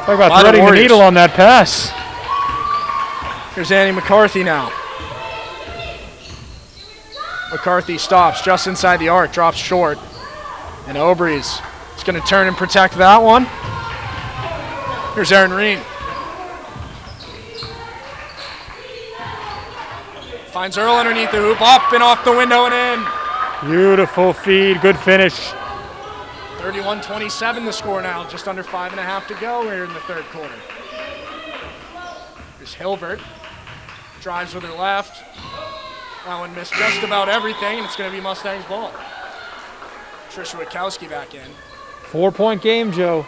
Talk about threading the needle on that pass. Here's Annie McCarthy now. McCarthy stops just inside the arc, drops short. And Obrys is going to turn and protect that one. Here's Erin Reen. Finds Earl underneath the hoop, up and off the window and in. Beautiful feed, good finish. 31-27 the score now, just under 5.5 to go here in the third quarter. Here's Hilbert, drives with her left. That one missed just about everything, and it's going to be Mustangs ball. Trisha Witkowski back in. 4-point game, Joe.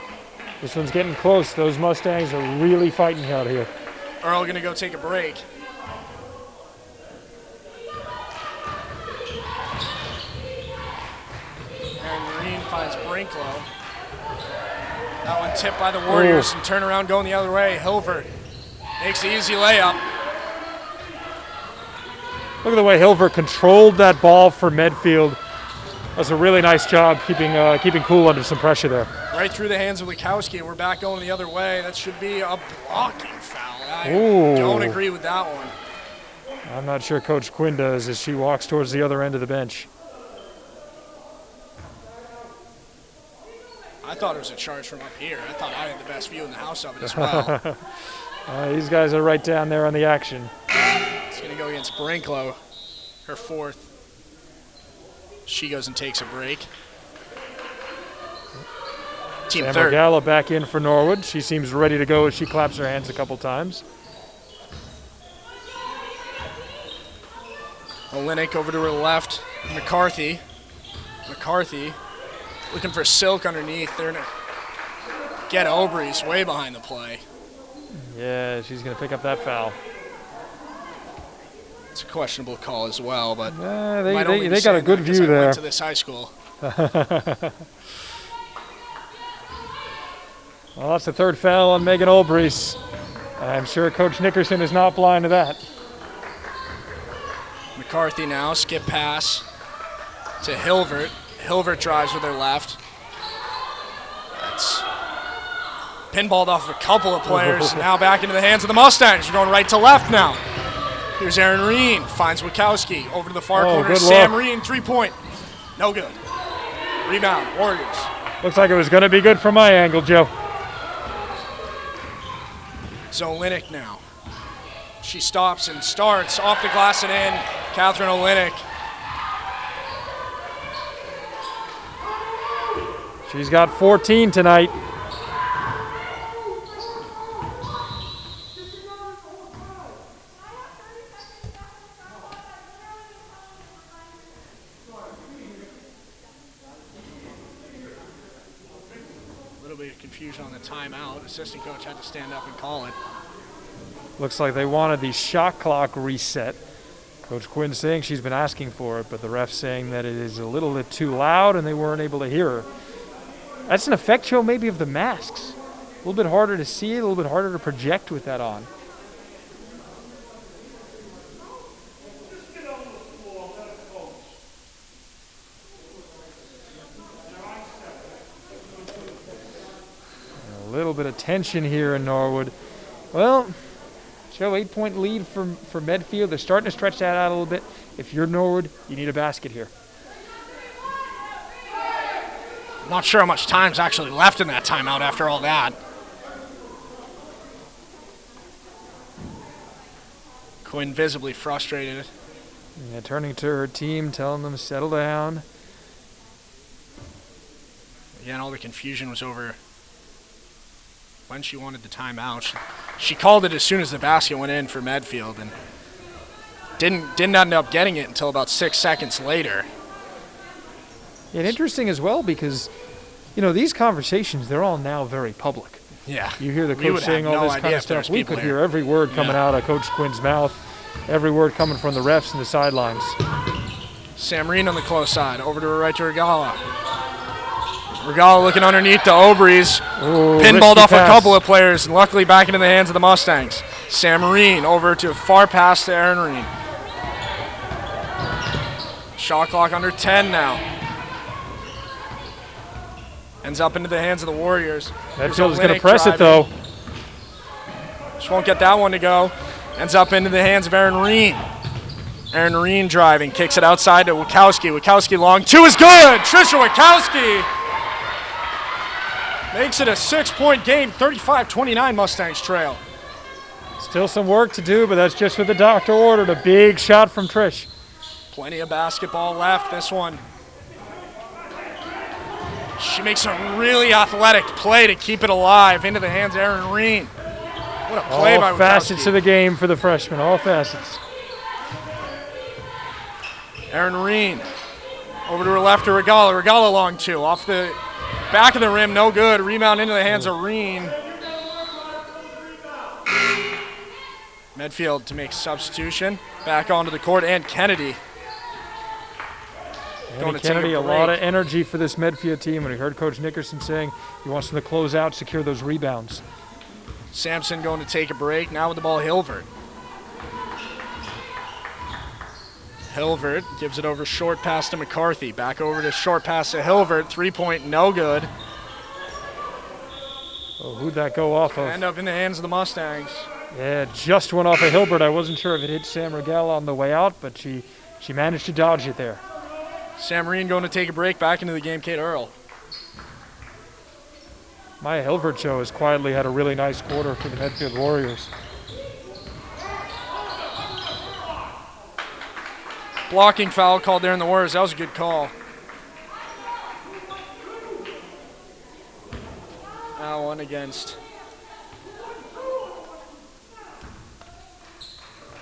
This one's getting close. Those Mustangs are really fighting out here. Earl going to go take a break. And Marine finds Brinklow. That one tipped by the Warriors and turn around going the other way. Hilbert makes the easy layup. Look at the way Hilbert controlled that ball for Medfield. That's a really nice job keeping cool under some pressure there. Right through the hands of Witkowski. We're back going the other way. That should be a blocking foul. I don't agree with that one. I'm not sure Coach Quinn does as she walks towards the other end of the bench. I thought it was a charge from up here. I thought I had the best view in the house of it as well. These guys are right down there on the action. It's going to go against Brinklow, her fourth. She goes and takes a break. Team Sam third. Gala back in for Norwood. She seems ready to go as she claps her hands a couple times. Olenek over to her left. McCarthy looking for Silk underneath. They're going to get Obrys way behind the play. Yeah, she's going to pick up that foul. It's a questionable call as well, but they got a good view there. Went to this high school. Well, that's the third foul on Megan Olbrys. I'm sure Coach Nickerson is not blind to that. McCarthy now, skip pass to Hilvert. Hilvert drives with her left. That's pinballed off a couple of players. Now back into the hands of the Mustangs. We're going right to left now. Here's Erin Reen, finds Wachowski over to the far corner. Sam Reen, 3-point. No good. Rebound, Warriors. Looks like it was going to be good from my angle, Joe. Zolinick now. She stops and starts off the glass and in. Catherine Olenek. She's got 14 tonight. A little bit of confusion on the timeout. Assistant coach had to stand up and call it. Looks like they wanted the shot clock reset. Coach Quinn saying she's been asking for it, but the ref saying that it is a little bit too loud and they weren't able to hear her. That's an effect, Joe, maybe of the masks. A little bit harder to see, a little bit harder to project with that on. A little bit of tension here in Norwood. Well, Joe, 8-point lead for Medfield. They're starting to stretch that out a little bit. If you're Norwood, you need a basket here. Not sure how much time's actually left in that timeout after all that. Quinn visibly frustrated. Yeah, turning to her team, telling them to settle down. Again, all the confusion was over when she wanted the timeout. She called it as soon as the basket went in for Medfield and didn't end up getting it until about 6 seconds later. And interesting as well because, you know, these conversations, they're all now very public. Yeah. You hear the coach saying all this kind of stuff. We could hear every word coming out of Coach Quinn's mouth, every word coming from the refs and the sidelines. Sam Reen on the close side, over to her right to Regala. Regala looking underneath the Obrys. Pinballed off a couple of players, and luckily back into the hands of the Mustangs. Sam Reen over to far pass to Erin Reen. Shot clock under 10 now. Ends up into the hands of the Warriors. Medfield is going to press it, though. Just won't get that one to go. Ends up into the hands of Erin Reen. Erin Reen driving, kicks it outside to Wachowski. Wachowski long, 2 is good! Trisha Wachowski makes it a 6-point game, 35-29 Mustangs trail. Still some work to do, but that's just what the doctor ordered. A big shot from Trish. Plenty of basketball left, this one. She makes a really athletic play to keep it alive into the hands of Erin Reen. What a play by Wachowski. All facets of the game for the freshman, all facets. Erin Reen over to her left to Regala. Regala long 2. Off the back of the rim, no good. Rebound into the hands of Reen. Medfield to make substitution. Back onto the court, and Kennedy. Kennedy, a lot of energy for this Medfield team. When he heard Coach Nickerson saying he wants them to close out, secure those rebounds. Sampson going to take a break. Now with the ball, Hilvert. Hilvert gives it over, short pass to McCarthy. Back over to short pass to Hilvert. 3-point, no good. Oh, who'd that go off of? End up in the hands of the Mustangs. Yeah, just went off of Hilbert. I wasn't sure if it hit Sam Regala on the way out, but she managed to dodge it there. Sam Reen going to take a break. Back into the game, Kate Earl. Maya Hilbert, Joe, has quietly had a really nice quarter for the Medfield Warriors. Blocking foul called there in the Warriors. That was a good call. Now one against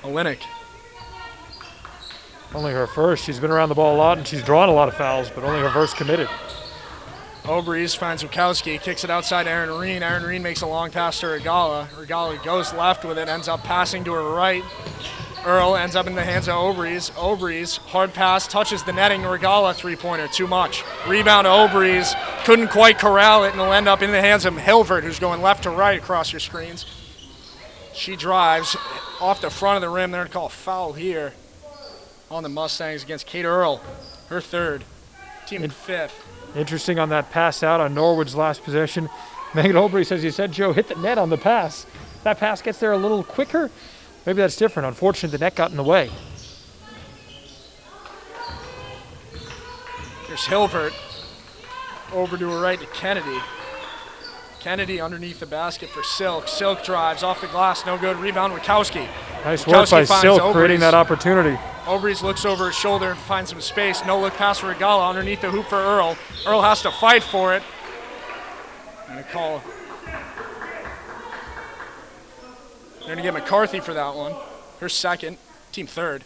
Olenek. Only her first. She's been around the ball a lot, and she's drawn a lot of fouls, but only her first committed. Obrys finds Wachowski, kicks it outside Aaron Reen. Aaron Reen makes a long pass to Regala. Regala goes left with it, ends up passing to her right. Earl ends up in the hands of Obrys. Obrys, hard pass, touches the netting. Regala, three-pointer, too much. Rebound to Obrys, couldn't quite corral it, and it'll end up in the hands of Hilvert, who's going left to right across your screens. She drives off the front of the rim. They're going to call a foul here on the Mustangs against Kate Earl, her third, team fifth. Interesting on that pass out on Norwood's last possession. Megan Obrys, as you said, Joe, hit the net on the pass. That pass gets there a little quicker. Maybe that's different. Unfortunately, the net got in the way. Here's Hilbert. Over to her right to Kennedy. Kennedy underneath the basket for Silk. Silk drives off the glass, no good. Rebound, Wachowski. Nice work by Silk creating that opportunity. Obrys looks over his shoulder and finds some space. No look pass for Regala underneath the hoop for Earl. Earl has to fight for it. And a call. They're going to get McCarthy for that one. Her second, team third.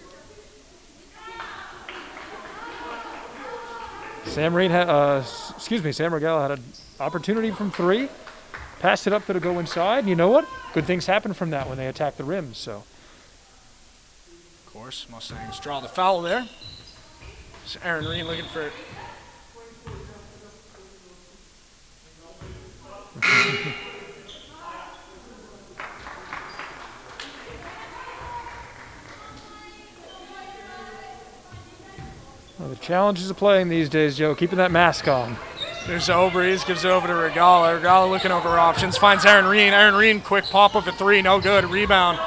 Sam Regala had an opportunity from three. Passed it up to go inside. And you know what? Good things happen from that when they attack the rim. So, of course, Mustangs draw the foul there. It's Aaron Reen looking for it. Well, the challenges of playing these days, Joe, keeping that mask on. There's Obrys, gives it over to Regala. Regala looking over options, finds Aaron Reen. Aaron Reen, quick pop up at three, no good. Rebound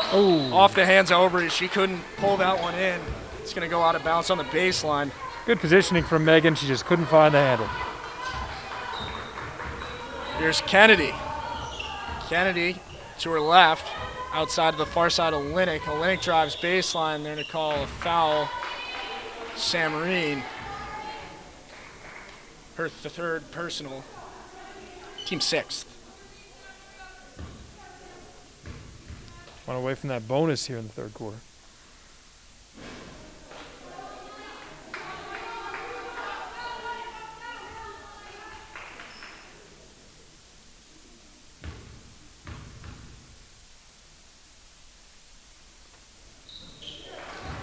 off the hands of Obrys. She couldn't pull that one in. It's going to go out of bounds on the baseline. Good positioning from Megan. She just couldn't find the handle. Here's Kennedy. Kennedy to her left, outside of the far side of Olynyk. Olynyk drives baseline. They're going to call a foul. Sam Reen. Her third personal. Team sixth. Went away from that bonus here in the third quarter.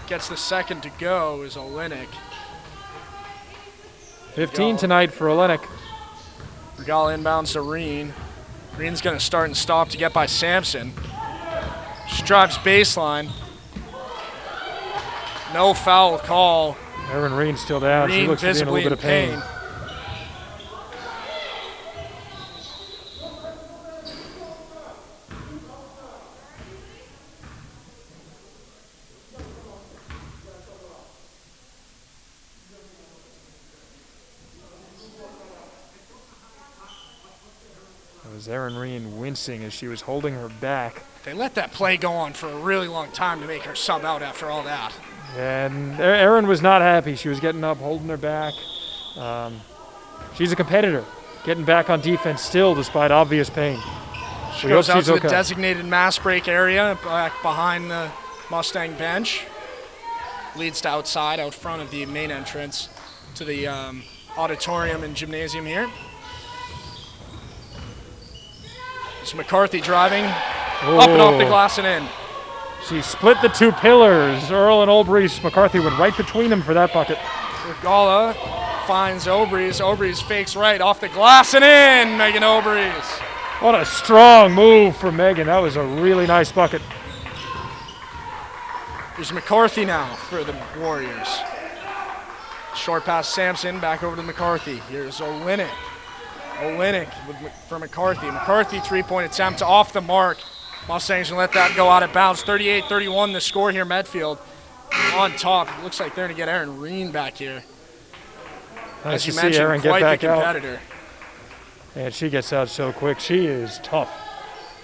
Gets the second to go is Olynyk. 15 tonight for Olynyk. Regala inbounds to Reen. Reen's going to start and stop to get by Sampson. She drives baseline. No foul call. Aaron Reen still down. Reen she looks to be in a little bit of pain. Aaron Reen wincing as she was holding her back. They let that play go on for a really long time to make her sub out after all that. And Aaron was not happy. She was getting up, holding her back. She's a competitor, getting back on defense still despite obvious pain. She goes out to the designated mass break area back behind the Mustang bench. Leads to outside, out front of the main entrance to the auditorium and gymnasium here. It's McCarthy driving, up and off the glass and in. She split the two pillars. Earl and Obrys. McCarthy went right between them for that bucket. Regala finds Obrys. Obrys fakes right, off the glass and in. Megan Obrys. What a strong move from Megan. That was a really nice bucket. Here's McCarthy now for the Warriors. Short pass Sampson, back over to McCarthy. Here's Olynyk. Olynyk for McCarthy. McCarthy three-point attempt off the mark. Mustangs gonna let that go out of bounds. 38-31 the score here. Medfield on top. It looks like they're gonna get Aaron Reen back here. Nice As you to see mentioned, Aaron quite get back the competitor. Out. And she gets out so quick. She is tough.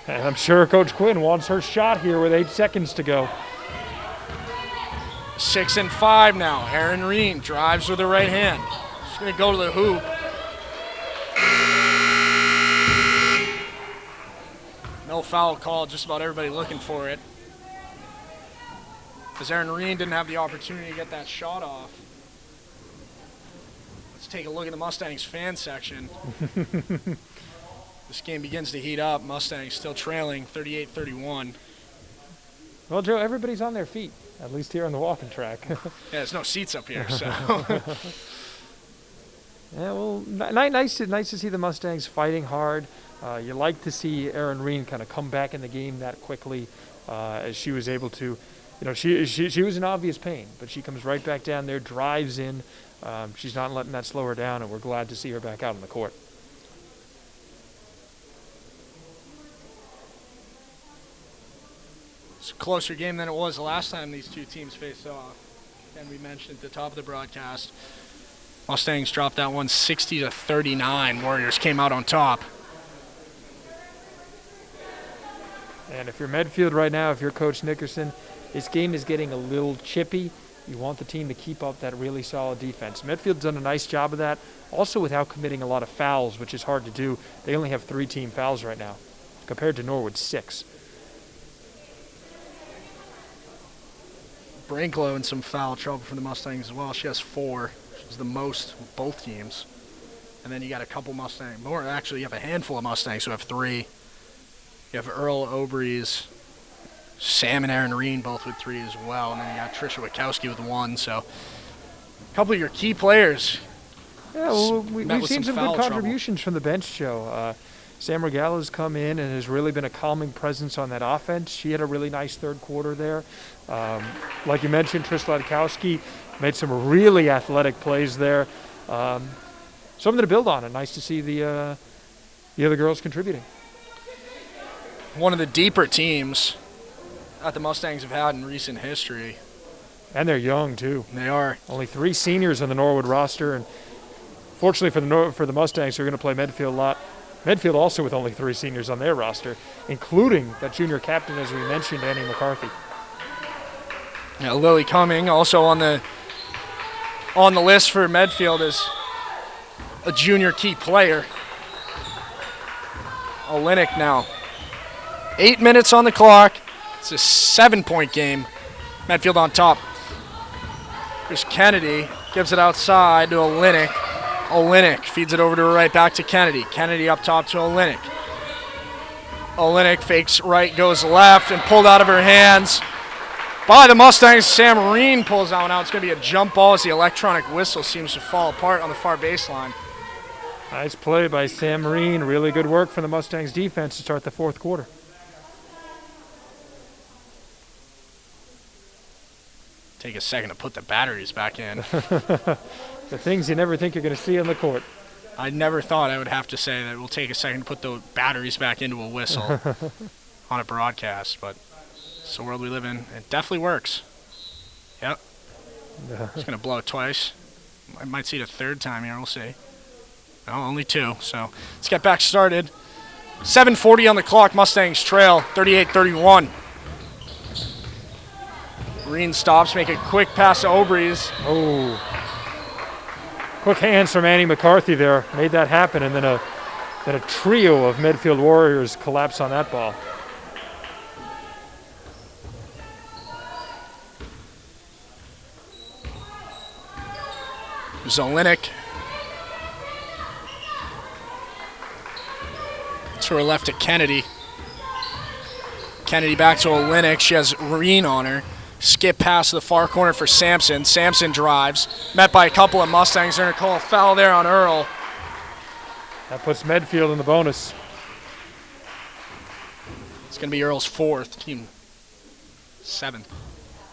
And I'm sure Coach Quinn wants her shot here with 8 seconds to go. 6 and 5 now. Aaron Reen drives with the right hand. She's gonna go to the hoop. No foul call, just about everybody looking for it. Because Aaron Reen didn't have the opportunity to get that shot off. Let's take a look at the Mustangs fan section. This game begins to heat up. Mustangs still trailing 38-31. Well, Joe, everybody's on their feet, at least here on the walking track. Yeah, there's no seats up here, so. Yeah, well, nice to see the Mustangs fighting hard. You like to see Erin Reen kind of come back in the game that quickly, as she was able to. You know, she was in obvious pain, but she comes right back down there, drives in. She's not letting that slow her down, and we're glad to see her back out on the court. It's a closer game than it was the last time these two teams faced off. And we mentioned at the top of the broadcast, Mustangs dropped that one 60-39. Warriors came out on top. And if you're Medfield right now, if you're Coach Nickerson, this game is getting a little chippy. You want the team to keep up that really solid defense. Medfield's done a nice job of that, also without committing a lot of fouls, which is hard to do. They only have 3 team fouls right now, compared to Norwood's 6. Brinklow in some foul trouble for the Mustangs as well. She has 4. She's the most of both teams. And then you got a couple Mustangs. More, actually, you have a handful of Mustangs who have 3. You have Earl Obrys, Sam and Erin Reen both with 3 as well. And then you got Trisha Witkowski with 1. So a couple of your key players. Yeah, well, we've seen some good contributions from the bench, Joe. Sam Regala's come in and has really been a calming presence on that offense. She had a really nice third quarter there. Like you mentioned, Trisha Witkowski made some really athletic plays there. Something to build on, and nice to see the other girls contributing. One of the deeper teams that the Mustangs have had in recent history. And they're young, too. They are. Only 3 seniors on the Norwood roster, and fortunately for the Mustangs, who are going to play Medfield a lot. Medfield also with only 3 seniors on their roster, including that junior captain, as we mentioned, Annie McCarthy. Yeah, Lily Cumming also on the list for Medfield as a junior key player. Olenek now. 8 minutes on the clock. It's a 7-point game. Medfield on top. Here's Kennedy. Gives it outside to Olenek. Olenek feeds it over to her right, back to Kennedy. Kennedy up top to Olenek. Olenek fakes right, goes left, and pulled out of her hands by the Mustangs. Sam Reen pulls that one out. It's going to be a jump ball as the electronic whistle seems to fall apart on the far baseline. Nice play by Sam Reen. Really good work from the Mustangs defense to start the fourth quarter. Take a second to put the batteries back in. The things you never think you're going to see on the court. I never thought I would have to say that it will take a second to put the batteries back into a whistle on a broadcast, but it's the world we live in. It definitely works. Yep. It's going to blow it twice. I might see it a third time here. We'll see. No, only 2. So let's get back started. 7:40 on the clock. Mustangs trail 38-31. Green stops, make a quick pass to Obrys. Oh. Quick hands from Annie McCarthy there. Made that happen, and then a trio of Medfield Warriors collapse on that ball. Zolinik. To her left to Kennedy. Kennedy back to Olenek. She has Reen on her. Skip pass to the far corner for Sampson. Sampson drives. Met by a couple of Mustangs. They're going to call a foul there on Earl. That puts Medfield in the bonus. It's going to be Earl's 4th, team 7th.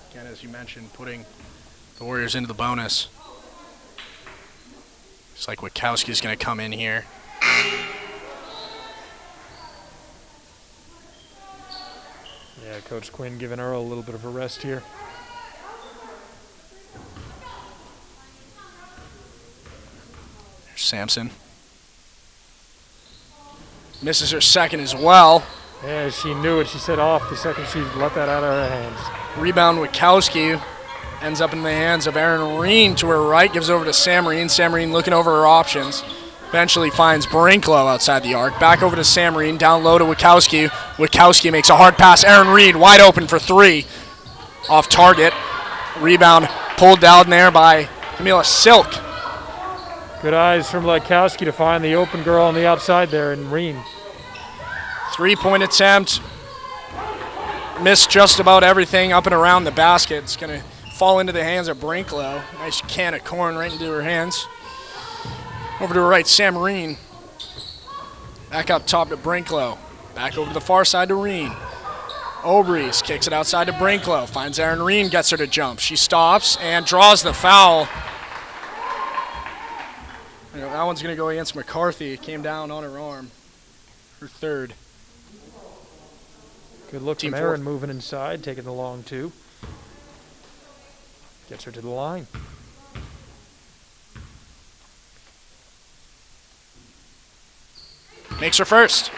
Again, as you mentioned, putting the Warriors into the bonus. Looks like Witkowski's going to come in here. Yeah, Coach Quinn giving Earl a little bit of a rest here. There's Sampson. Misses her second as well. Yeah, she knew it. She set off the second she let that out of her hands. Rebound Witkowski. Ends up in the hands of Erin Reen to her right. Gives over to Sam Reen. Sam Reen looking over her options. Eventually finds Brinklow outside the arc. Back over to Sam Reen. Down low to Witkowski. Witkowski makes a hard pass. Erin Reed wide open for 3. Off target. Rebound pulled down there by Camila Silk. Good eyes from Lekowski to find the open girl on the outside there in Reen. 3-point attempt. Missed just about everything up and around the basket. It's going to fall into the hands of Brinklow. Nice can of corn right into her hands. Over to her right, Sam Reen. Back up top to Brinklow. Back over to the far side to Reen. Obrys kicks it outside to Brinklow. Finds Erin Reen, gets her to jump. She stops and draws the foul. That one's going to go against McCarthy. It came down on her arm. Her third. Good look from Erin moving inside, taking the long two. Gets her to the line. Makes her first.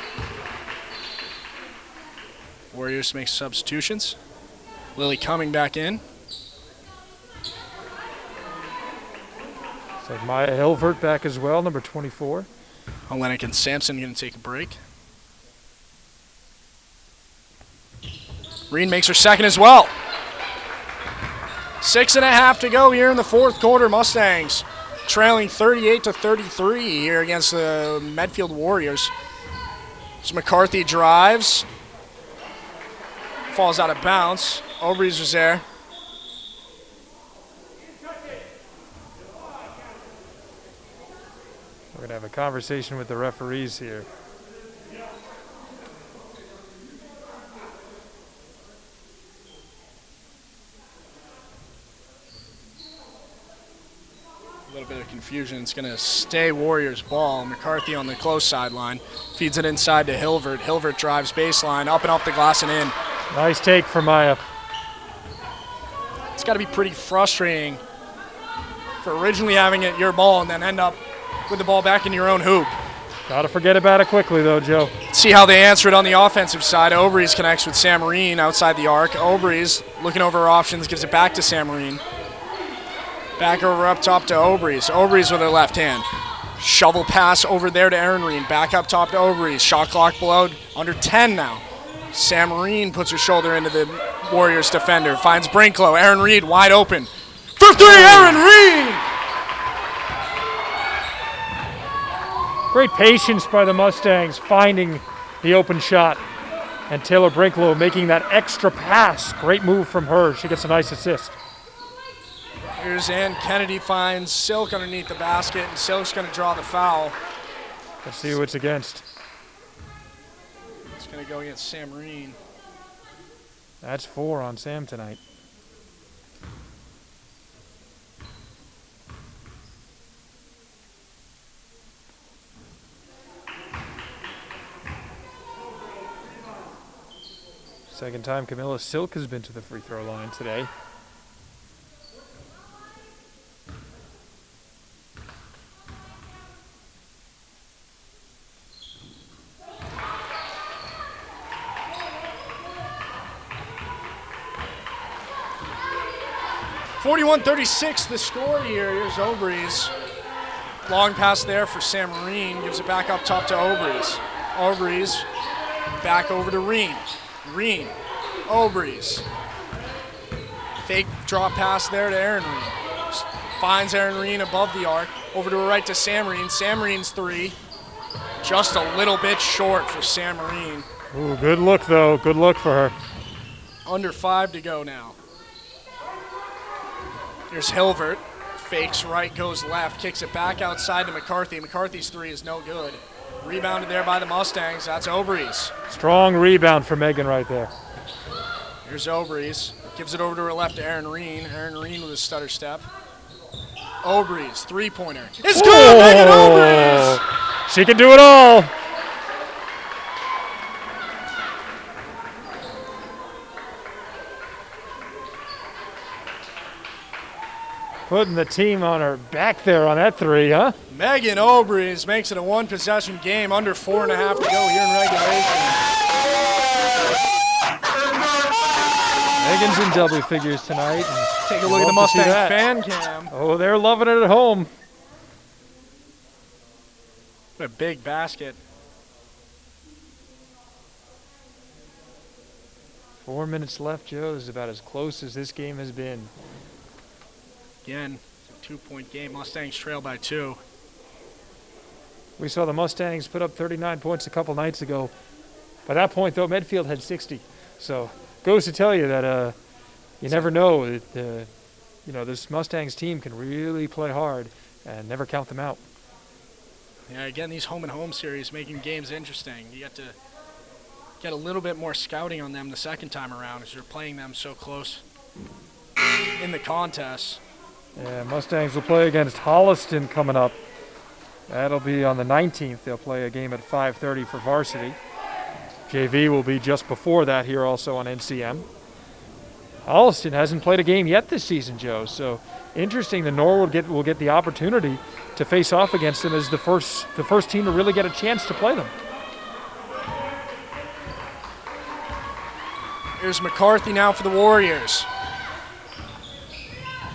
Warriors make substitutions. Lily coming back in. It's like Maya Hilvert back as well, number 24. Olenek and Sampson going to take a break. Reen makes her second as well. 6.5 to go here in the fourth quarter. Mustangs trailing 38-33 here against the Medfield Warriors. As McCarthy drives. Falls out of bounds. Obrys was there. We're going to have a conversation with the referees here. A little bit of confusion. It's going to stay Warriors ball. McCarthy on the close sideline. Feeds it inside to Hilvert. Hilvert drives baseline, up and off the glass and in. Nice take for Maya. It's got to be pretty frustrating for originally having it your ball and then end up with the ball back in your own hoop. Got to forget about it quickly, though, Joe. See how they answer it on the offensive side. Obrys connects with Sam Reen outside the arc. Obrys looking over her options, gives it back to Sam Reen. Back over up top to Obrys. Obrys with her left hand. Shovel pass over there to Erin Reen. Back up top to Obrys. Shot clock below, under 10 now. Sam Reen puts her shoulder into the Warriors defender. Finds Brinklow. Erin Reed wide open. For three, Erin Reed! Great patience by the Mustangs finding the open shot. And Taylor Brinklow making that extra pass. Great move from her. She gets a nice assist. Here's Ann Kennedy finds Silk underneath the basket, and Silk's going to draw the foul. Let's see who it's against. It's going to go against Sam Reen. That's 4 on Sam tonight. Second time Camilla Silk has been to the free throw line today. .41-36 the score here. Here's Obrys. Long pass there for Sam Reen. Gives it back up top to Obrys. Obrys back over to Reen. Reen. Obrys. Fake drop pass there to Erin Reen. Finds Erin Reen above the arc. Over to her right to Sam Reen. Sam Reen's three. Just a little bit short for Sam Reen. Ooh, good look, though. Good look for her. Under 5 to go now. Here's Hilvert. Fakes right, goes left, kicks it back outside to McCarthy. McCarthy's three is no good. Rebounded there by the Mustangs. That's Obrys. Strong rebound for Megan right there. Here's Obrys. Gives it over to her left to Erin Reen. Erin Reen with a stutter step. Obrys, three-pointer. It's good, Megan Obrys! She can do it all. Putting the team on her back there on that three, huh? Megan Obrys makes it a one-possession game, under 4.5 to go here in regulation. Megan's in double figures tonight. Take a look at the Mustang fan cam. Oh, they're loving it at home. What a big basket. 4 minutes left, Joe. This is about as close as this game has been. Again, it's a 2-point game. Mustangs trail by 2. We saw the Mustangs put up 39 points a couple nights ago. By that point, though, Medfield had 60. So goes to tell you that you never know that this Mustangs team can really play hard and never count them out. Yeah, again, these home and home series making games interesting. You get to get a little bit more scouting on them the second time around as you're playing them so close in the contest. Yeah, Mustangs will play against Holliston coming up. That'll be on the 19th. They'll play a game at 5:30 for Varsity. JV will be just before that here also on NCM. Holliston hasn't played a game yet this season, Joe, so interesting that Norwood will get the opportunity to face off against them as the first team to really get a chance to play them. Here's McCarthy now for the Warriors.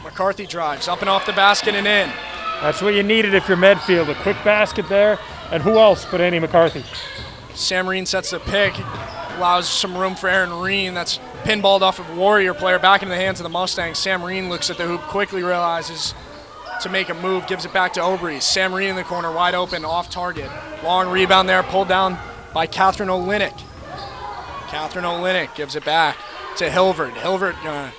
McCarthy drives up and off the basket and in. That's what you needed if you're Medfield, a quick basket there, and who else but Annie McCarthy? Sam Reen sets the pick, allows some room for Aaron Reen. That's pinballed off of Warrior player back into the hands of the Mustangs. Sam Reen looks at the hoop, quickly realizes to make a move, gives it back to Obrys. Sam Reen in the corner, wide open, off target. Long rebound there, pulled down by Catherine Olenek. Catherine Olenek gives it back to Hilvert. Hilvert gonna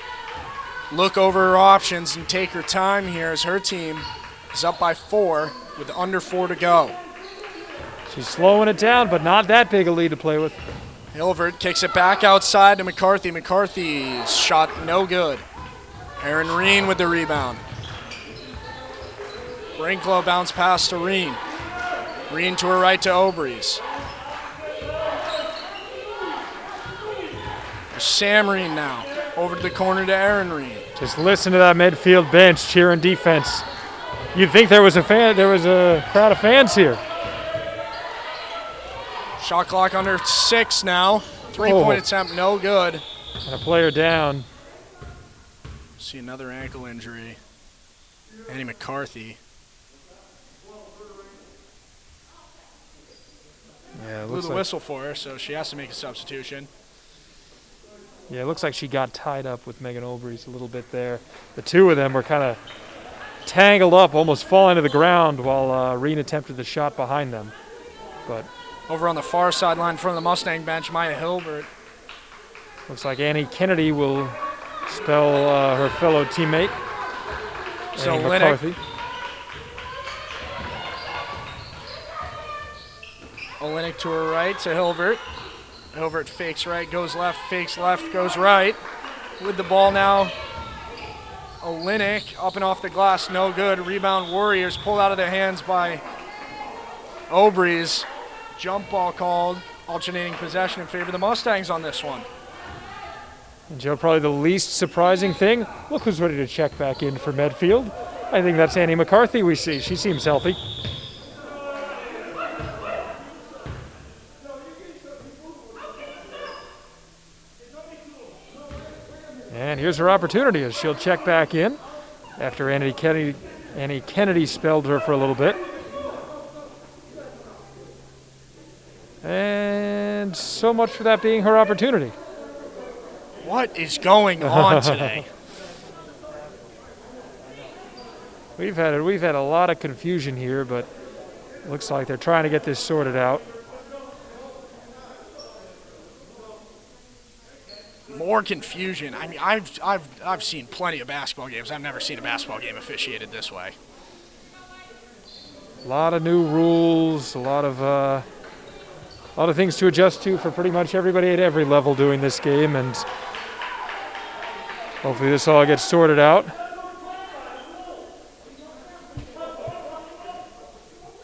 look over her options and take her time here as her team is up by 4 with under 4 to go. She's slowing it down, but not that big a lead to play with. Hilvert kicks it back outside to McCarthy. McCarthy's shot no good. Aaron Reen with the rebound. Brinklow bounce pass to Reen. Reen to her right to Obrys. Sam Reen now. Over to the corner to Aaron Reen. Just listen to that Medfield bench cheering defense. You'd think there was a crowd of fans here. Shot clock under 6 now. 3-point attempt, no good. And a player down. See another ankle injury. Annie McCarthy. Yeah, it Blew looks the like, whistle for her, so she has to make a substitution. yeah, it looks like she got tied up with Megan Obrys a little bit there. The two of them were kind of tangled up, almost falling to the ground while Reen attempted the shot behind them. But over on the far sideline in front of the Mustang bench, Maya Hilbert. Looks like Annie Kennedy will spell her fellow teammate, So Annie Linnick. McCarthy. Olenek to her right to Hilbert. Hilbert fakes right, goes left, fakes left, goes right. With the ball now, Olenek up and off the glass, no good. Rebound Warriors pulled out of their hands by Obrys. Jump ball called, alternating possession in favor of the Mustangs on this one. And Joe, probably the least surprising thing, look who's ready to check back in for Medfield. I think that's Annie McCarthy we see. She seems healthy. And here's her opportunity as she'll check back in after Annie Kennedy spelled her for a little bit. And so much for that being her opportunity. What is going on today? We've had a lot of confusion here, but it looks like they're trying to get this sorted out. More confusion. I mean, I've seen plenty of basketball games. I've never seen a basketball game officiated this way. A lot of new rules, a lot of things to adjust to for pretty much everybody at every level doing this game, and hopefully this all gets sorted out.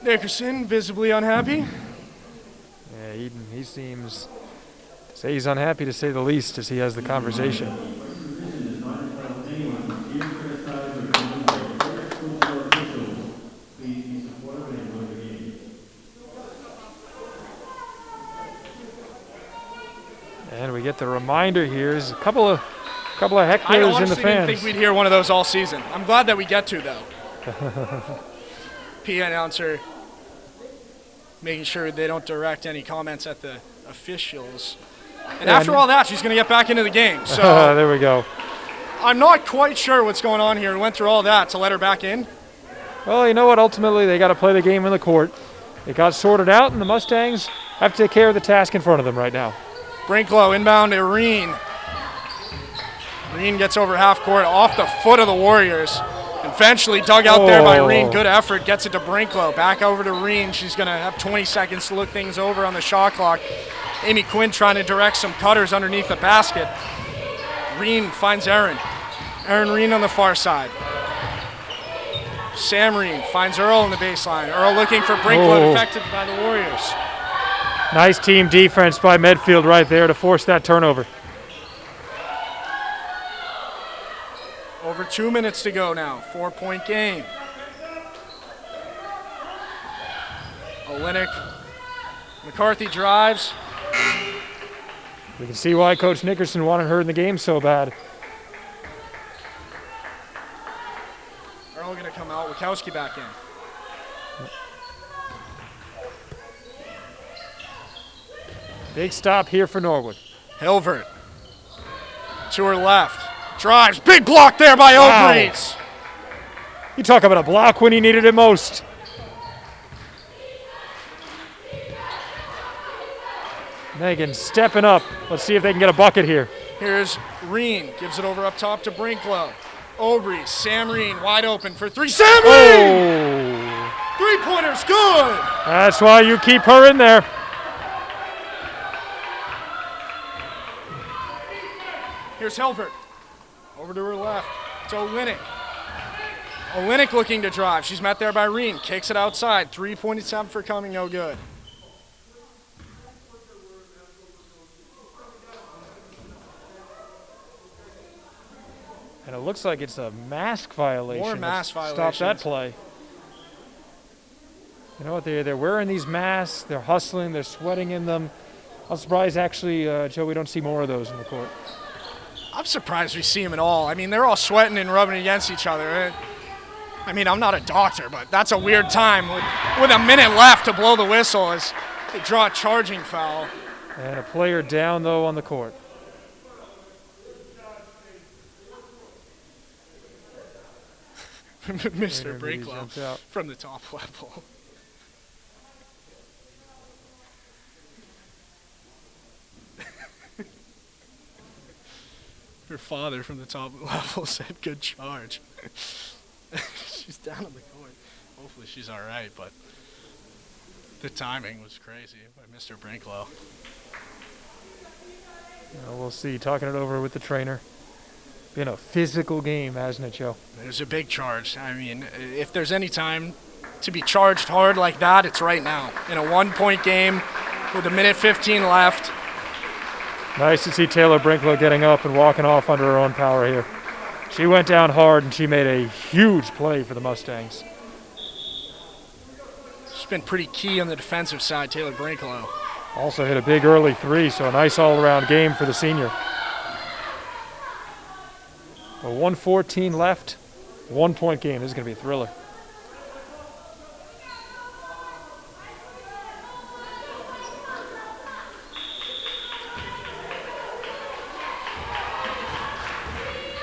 Nickerson visibly unhappy. Yeah, he seems to say he's unhappy to say the least as he has the conversation. And we get the reminder here is a couple of hecklers I in the honestly didn't fans. think we'd hear one of those all season. I'm glad that we get to, though. P announcer making sure they don't direct any comments at the officials. And after all that, she's going to get back into the game. So there we go. I'm not quite sure what's going on here. We went through all that to let her back in. Well, you know what? Ultimately, they got to play the game in the court. It got sorted out, and the Mustangs have to take care of the task in front of them right now. Brinklow inbound to Reen. Reen gets over half court off the foot of the Warriors. Eventually dug out there by Reen. Good effort. Gets it to Brinklow. Back over to Reen. She's going to have 20 seconds to look things over on the shot clock. Amy Quinn trying to direct some cutters underneath the basket. Reen finds Erin. Erin Reen on the far side. Sam Reen finds Earl in the baseline. Earl looking for Brinklow, deflected by the Warriors. Nice team defense by Medfield right there to force that turnover. Over 2 minutes to go now. 4-point game. Olenek. McCarthy drives. We can see why Coach Nickerson wanted her in the game so bad. Earl going to come out. Wachowski back in. Big stop here for Norwood. Hilvert. To her left. Drives. Big block there by Obrys. You talk about a block when he needed it most. Megan stepping up. Let's see if they can get a bucket here. Here's Reen. Gives it over up top to Brinklow. Obrys. Sam Reen wide open for three. Sam Reen! Three-pointers good! That's why you keep her in there. Here's Hilvert. Over to her left. It's Olenek. Olenek looking to drive. She's met there by Reen. Kicks it outside. 3-point attempt for coming. No good. And it looks like it's a mask violation. More mask violations. Stop that play. You know what? They're wearing these masks. They're hustling. They're sweating in them. I'm surprised, actually, Joe, we don't see more of those in the court. I'm surprised we see them at all. I mean, they're all sweating and rubbing against each other. I mean, I'm not a doctor, but that's a weird time with a minute left to blow the whistle as they draw a charging foul. And a player down, though, on the court. Mr. Brinklow from the top level. Her father from the top level said, "Good charge." She's down on the court. Hopefully she's all right, but the timing was crazy by Mr. Brinklow. We'll see. Talking it over with the trainer. Been a physical game, hasn't it, Joe? There's a big charge. I mean, if there's any time to be charged hard like that, it's right now. In a 1-point game with 1:15 left. Nice to see Taylor Brinklow getting up and walking off under her own power here. She went down hard, and she made a huge play for the Mustangs. She's been pretty key on the defensive side, Taylor Brinklow. Also hit a big early three, so a nice all-around game for the senior. 1:14 left, 1-point game. This is going to be a thriller.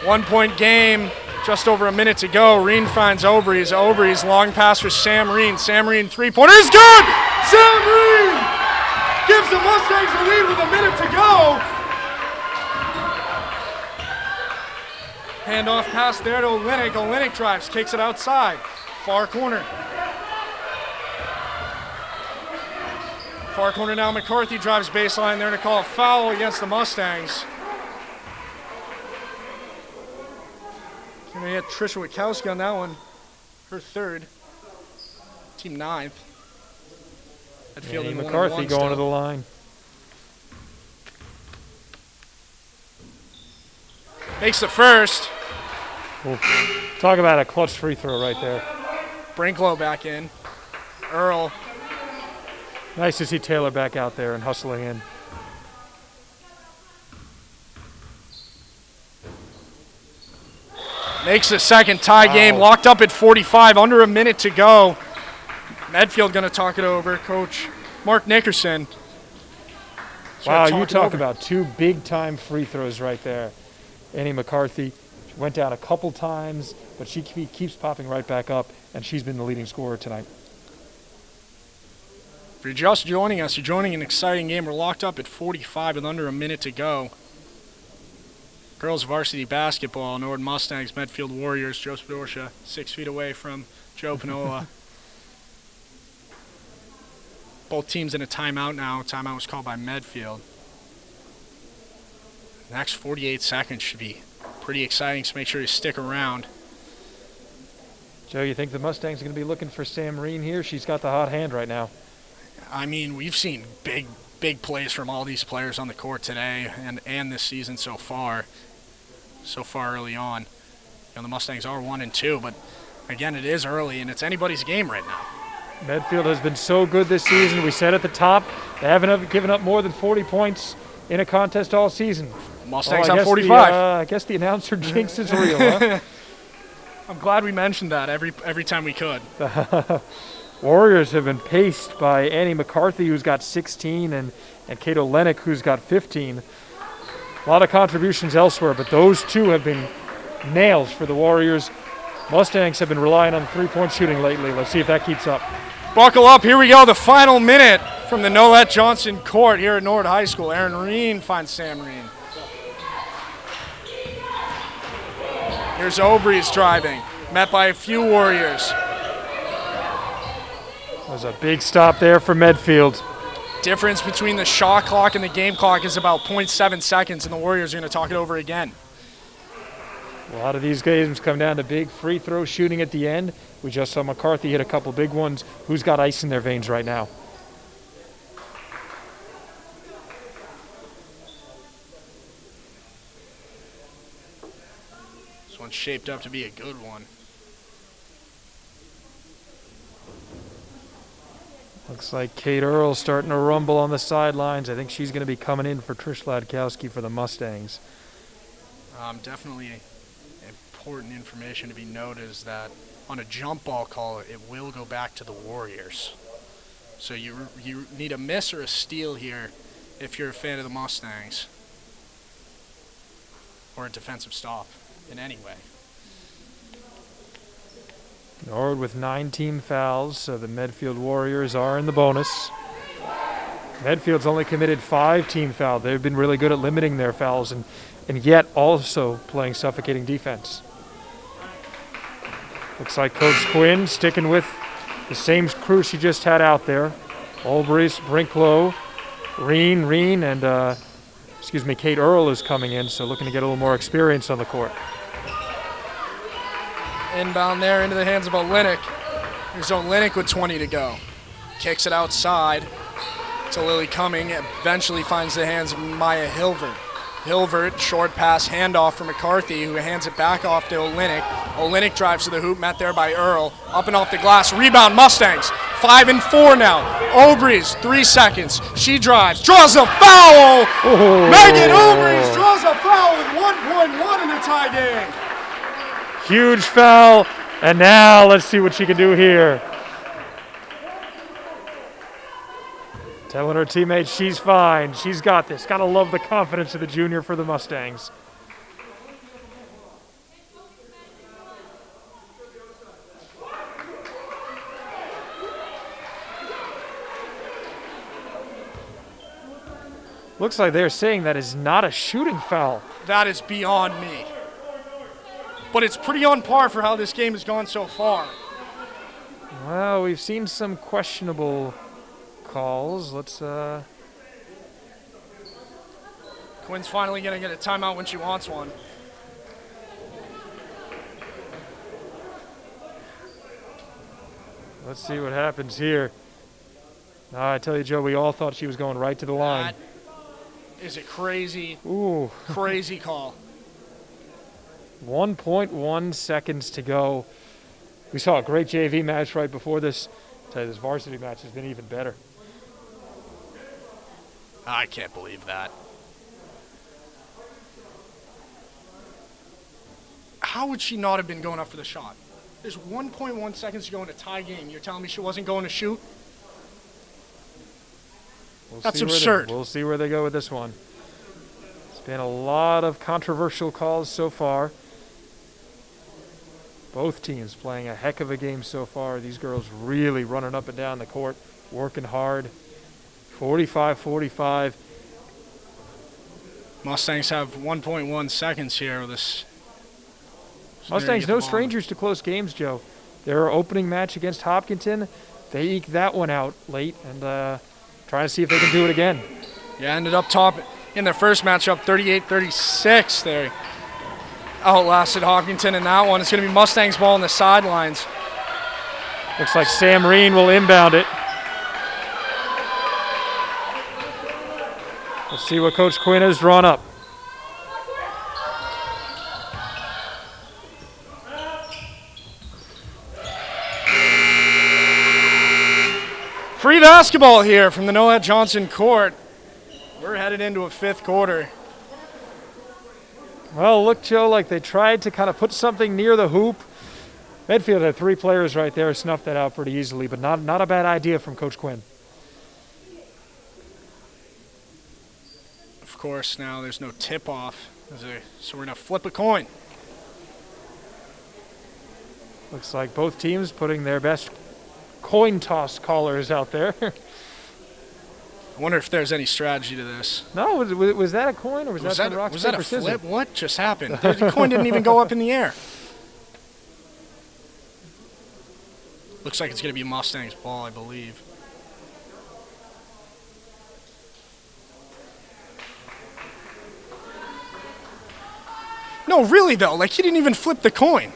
One-point game, just over a minute to go. Reen finds Obrys. Obrys, long pass for Sam Reen. Sam Reen, three-pointer is good! Sam Reen gives the Mustangs a lead with a minute to go. Handoff pass there to Olenek. Olenek drives, kicks it outside. Far corner. Far corner now, McCarthy drives baseline there to call a foul against the Mustangs. Going to get Trisha Wachowski on that one. Her third. Team 9th. Medfield in McCarthy going to the line. Makes the first. Ooh. Talk about a clutch free throw right there. Brinklow back in. Earl. Nice to see Taylor back out there and hustling in. Makes the second tie game, locked up at 45, under a minute to go. Medfield going to talk it over. Coach Mark Nickerson. Wow, you talk about two big-time free throws right there. Annie McCarthy went down a couple times, but she keeps popping right back up, and she's been the leading scorer tonight. If you're just joining us, you're joining an exciting game. We're locked up at 45 with under a minute to go. Girls varsity basketball, Nord Mustangs, Medfield Warriors, Joe Spadorcia, 6 feet away from Joe Panola. Both teams in a timeout now. Timeout was called by Medfield. The next 48 seconds should be pretty exciting, so make sure you stick around. Joe, you think the Mustangs are going to be looking for Sam Reen here? She's got the hot hand right now. I mean, we've seen big plays from all these players on the court today and this season so far early on. The Mustangs are 1-2, but again, it is early, and it's anybody's game right now. Medfield has been so good this season. We said at the top, they haven't given up more than 40 points in a contest all season. Mustangs on 45. I guess the announcer jinx is real, huh? I'm glad we mentioned that every time we could. Warriors have been paced by Annie McCarthy, who's got 16, and Kate Olenek, who's got 15. A lot of contributions elsewhere, but those two have been nails for the Warriors. Mustangs have been relying on three-point shooting lately. Let's see if that keeps up. Buckle up. Here we go. The final minute from the Nolette Johnson court here at Nord High School. Aaron Reen finds Sam Reen. Here's Obrey's driving, met by a few Warriors. That was a big stop there for Medfield. Difference between the shot clock and the game clock is about 0.7 seconds, and the Warriors are going to talk it over again. A lot of these games come down to big free throw shooting at the end. We just saw McCarthy hit a couple big ones. Who's got ice in their veins right now? This one's shaped up to be a good one. Looks like Kate Earl starting to rumble on the sidelines. I think she's going to be coming in for Trish Ladkowski for the Mustangs. Definitely important information to be noted is that on a jump ball call, it will go back to the Warriors. So you need a miss or a steal here if you're a fan of the Mustangs, or a defensive stop in any way. Nord with 9 team fouls, so the Medfield Warriors are in the bonus. Medfield's only committed 5 team fouls. They've been really good at limiting their fouls and yet also playing suffocating defense. Looks like Coach Quinn sticking with the same crew she just had out there. Olbrys, Brinklow, Reen, and Kate Earl is coming in, so looking to get a little more experience on the court. Inbound there into the hands of Olenek. Here's Olenek with 20 to go. Kicks it outside to Lily Cumming. Eventually finds the hands of Maya Hilvert. Hilvert, short pass handoff for McCarthy, who hands it back off to Olenek. Olenek drives to the hoop, met there by Earl. Up and off the glass, rebound Mustangs. 5 and 4 now. Obrey's 3 seconds. She drives, draws a foul. Oh. Megan Obrey's draws a foul with 1.1 in the tie game. Huge foul, and now let's see what she can do here. Telling her teammates she's fine, she's got this. Gotta love the confidence of the junior for the Mustangs. Looks like they're saying that is not a shooting foul. That is beyond me. But it's pretty on par for how this game has gone so far. Well, we've seen some questionable calls. Quinn's finally going to get a timeout when she wants one. Let's see what happens here. I tell you, Joe, we all thought she was going right to the line. That is a crazy, Ooh. crazy call. 1.1 seconds to go. We saw a great JV match right before this. I tell you, this varsity match has been even better. I can't believe that. How would she not have been going up for the shot? There's 1.1 seconds to go in a tie game. You're telling me she wasn't going to shoot? That's absurd. We'll see where they go with this one. It's been a lot of controversial calls so far. Both teams playing a heck of a game so far. These girls really running up and down the court. working hard. 45-45. Mustangs have 1.1 seconds here with this. Mustangs no strangers to close games, Joe. Their opening match against Hopkinton, they eked that one out late and trying to see if they can do it again. Yeah, ended up top in their first matchup, 38-36. They outlasted Hopkinton in that one. It's going to be Mustangs ball on the sidelines. Looks like Sam Reen will inbound it. Let's see what Coach Quinn has drawn up. Free basketball here from the Noah Johnson court. We're headed into a fifth quarter. Well, look, Joe, like they tried to kind of put something near the hoop. Medfield had 3 players right there, snuffed that out pretty easily, but not a bad idea from Coach Quinn. Of course, now there's no tip-off, so we're going to flip a coin. Looks like both teams putting their best coin toss callers out there. I wonder if there's any strategy to this. No, was that a coin or was that some rock, was paper, that a scissors? flip? What just happened? The coin didn't even go up in the air. Looks like it's going to be Mustang's ball, I believe. No, really though, like he didn't even flip the coin.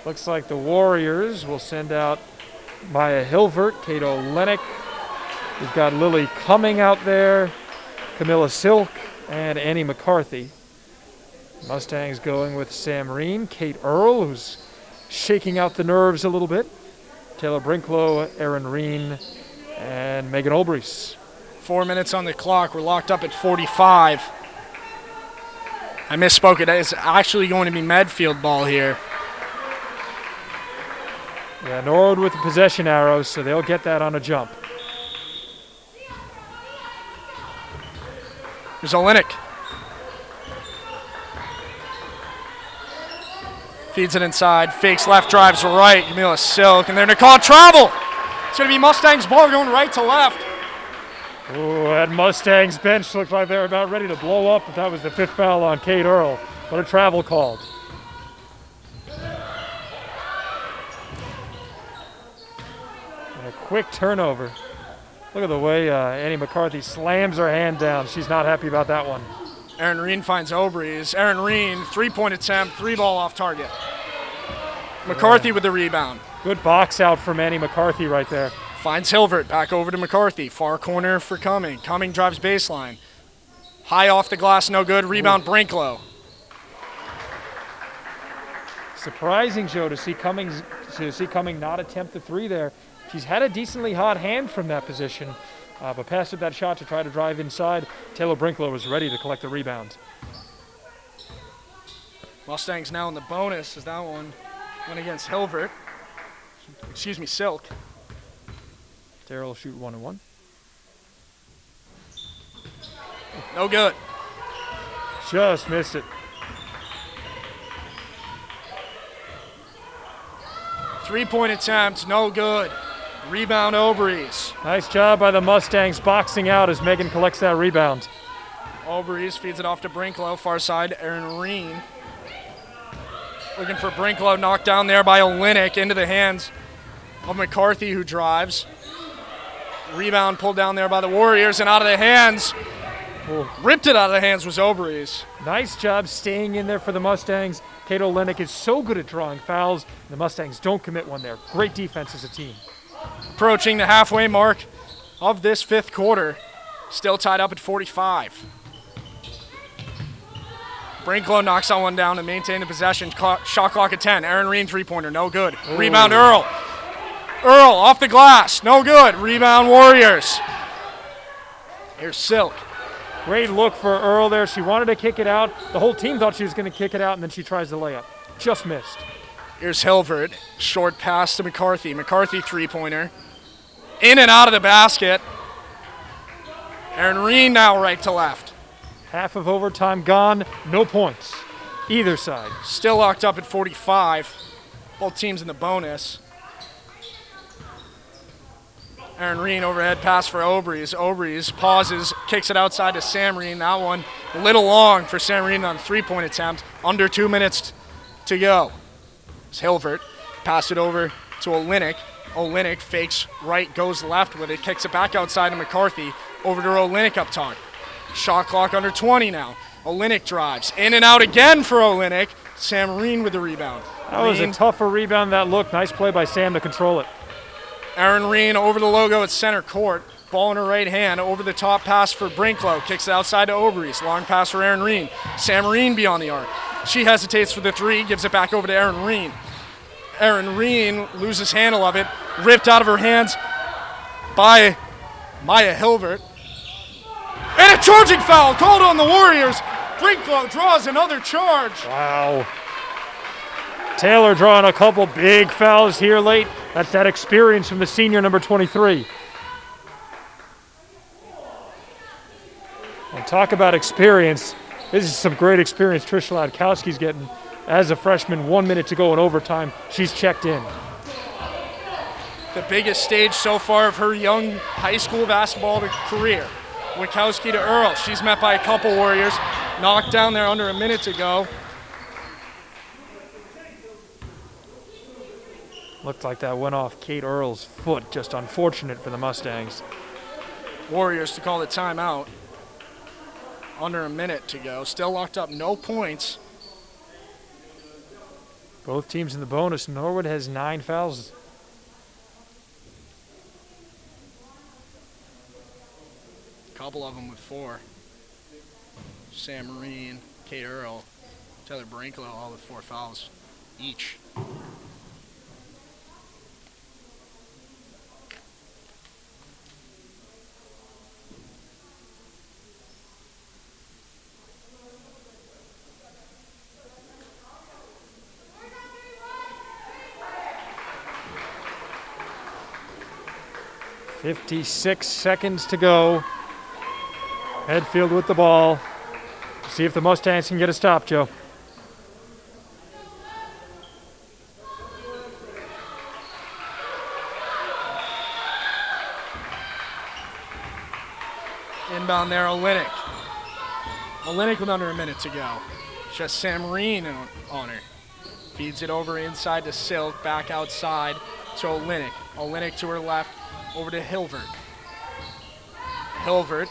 Looks like the Warriors will send out Maya Hilvert, Cato Lennick. We've got Lily Cumming out there, Camilla Silk, and Annie McCarthy. Mustangs going with Sam Reen, Kate Earl, who's shaking out the nerves a little bit, Taylor Brinklow, Erin Reen, and Megan Olbrees. 4 minutes on the clock. We're locked up at 45. I misspoke. It is actually going to be Medfield ball here. Yeah, Norwood with the possession arrows, so they'll get that on a jump. There's Olenek. Feeds it inside, fakes left, drives right. Camila Silk, and they're going to call travel. It's going to be Mustangs ball going right to left. Ooh, that Mustangs bench looked like they were about ready to blow up if that was the 5th foul on Kate Earl. What a travel called. And a quick turnover. Look at the way Annie McCarthy slams her hand down. She's not happy about that one. Erin Reen finds Obrees. Erin Reen, 3-point attempt, 3 ball off target. McCarthy with the rebound. Good box out from Annie McCarthy right there. Finds Hilvert, back over to McCarthy. Far corner for Cumming. Cumming drives baseline. High off the glass, no good. Rebound, Brinklow. Surprising, Joe, to see Cumming not attempt the 3 there. She's had a decently hot hand from that position, but passed up that shot to try to drive inside. Taylor Brinklow was ready to collect the rebound. Mustangs now in the bonus as that one went against Hilvert. Excuse me, Silk. Darrell will shoot 1 and 1. No good. Just missed it. 3-point attempt, no good. Rebound, Obrees. Nice job by the Mustangs boxing out as Megan collects that rebound. Obrees feeds it off to Brinklow, far side, Erin Reen. Looking for Brinklow, knocked down there by Olenek into the hands of McCarthy, who drives. Rebound pulled down there by the Warriors and out of the hands. Ooh. Ripped it out of the hands was Obrees. Nice job staying in there for the Mustangs. Cato Lennick is so good at drawing fouls. The Mustangs don't commit one there. Great defense as a team. Approaching the halfway mark of this 5th quarter. Still tied up at 45. Brinklow knocks that one down to maintain the possession. Shot clock at 10. Erin Reen 3-pointer, no good. Ooh. Rebound, Earl. Earl off the glass, no good. Rebound, Warriors. Here's Silk. Great look for Earl there. She wanted to kick it out. The whole team thought she was going to kick it out, and then she tries the layup. Just missed. Here's Hilvert. Short pass to McCarthy. McCarthy 3-pointer. In and out of the basket. Erin Reen now right to left. Half of overtime gone. No points. Either side. Still locked up at 45. Both teams in the bonus. Aaron Reen overhead pass for Obrys. Obrys pauses, kicks it outside to Sam Reen. That one a little long for Sam Reen on a 3-point attempt. Under 2 minutes to go. It's Hilvert. Pass it over to Olenek. Olenek fakes right, goes left with it, kicks it back outside to McCarthy. Over to Olenek up top. Shot clock under 20 now. Olenek drives. In and out again for Olenek. Sam Reen with the rebound. That was a tougher rebound that look. Nice play by Sam to control it. Aaron Reen over the logo at center court. Ball in her right hand. Over the top pass for Brinklow. Kicks it outside to Obrys. Long pass for Aaron Reen. Sam Reen beyond the arc. She hesitates for the three. Gives it back over to Aaron Reen. Aaron Reen loses handle of it. Ripped out of her hands by Maya Hilvert. And a charging foul called on the Warriors. Brinklow draws another charge. Wow. Taylor drawing a couple big fouls here late. That's that experience from the senior number 23. And talk about experience. This is some great experience Trish Ladkowski's getting. As a freshman, 1 minute to go in overtime, she's checked in. The biggest stage so far of her young high school basketball career. Witkowski to Earl. She's met by a couple Warriors. Knocked down there under a minute to go. Looked like that went off Kate Earl's foot. Just unfortunate for the Mustangs. Warriors to call the timeout. Under a minute to go. Still locked up, no points. Both teams in the bonus. Norwood has 9 fouls. Couple of them with 4. Sam Marine, Kate Earl, Taylor Brinklow, all with 4 fouls each. .56 seconds to go. Medfield with the ball. See if the Mustangs can get a stop, Joe. Inbound there, Olenek. Olenek with under a minute to go. Just Sam Marine on her. Feeds it over inside to Silk, back outside to Olenek. Olenek to her left, over to Hilvert. Hilvert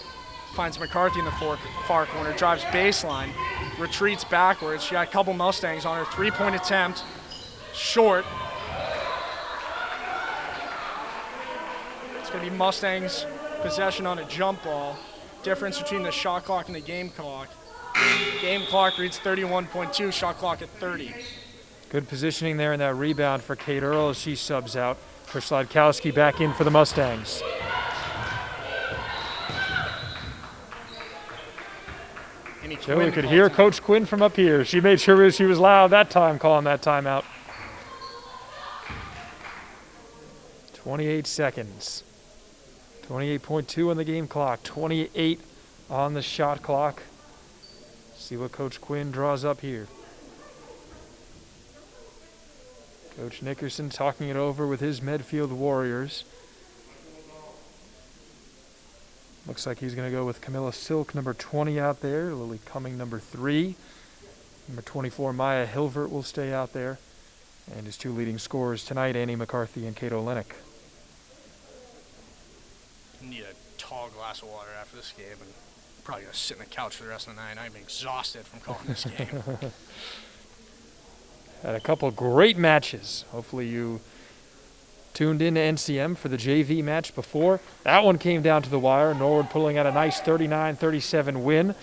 finds McCarthy in the far corner, drives baseline, retreats backwards. She got a couple Mustangs on her. 3-point attempt, short. It's going to be Mustangs possession on a jump ball. Difference between the shot clock and the game clock. Game clock reads 31.2, shot clock at 30. Good positioning there in that rebound for Kate Earl as she subs out. Trish Ladkowski back in for the Mustangs. Joe, we could hear Coach Quinn from up here. She made sure she was loud that time calling that timeout. 28 seconds. 28.2 on the game clock. 28 on the shot clock. See what Coach Quinn draws up here. Coach Nickerson talking it over with his Medfield Warriors. Looks like he's going to go with Camilla Silk, number 20 out there. Lily Cumming, number 3. Number 24, Maya Hilvert will stay out there. And his 2 leading scorers tonight, Annie McCarthy and Kate Olenek. Need a tall glass of water after this game and probably going to sit on the couch for the rest of the night. I'm exhausted from calling this game. Had a couple great matches. Hopefully you tuned in to NCM for the JV match before. That one came down to the wire. Norwood pulling out a nice 39-37 win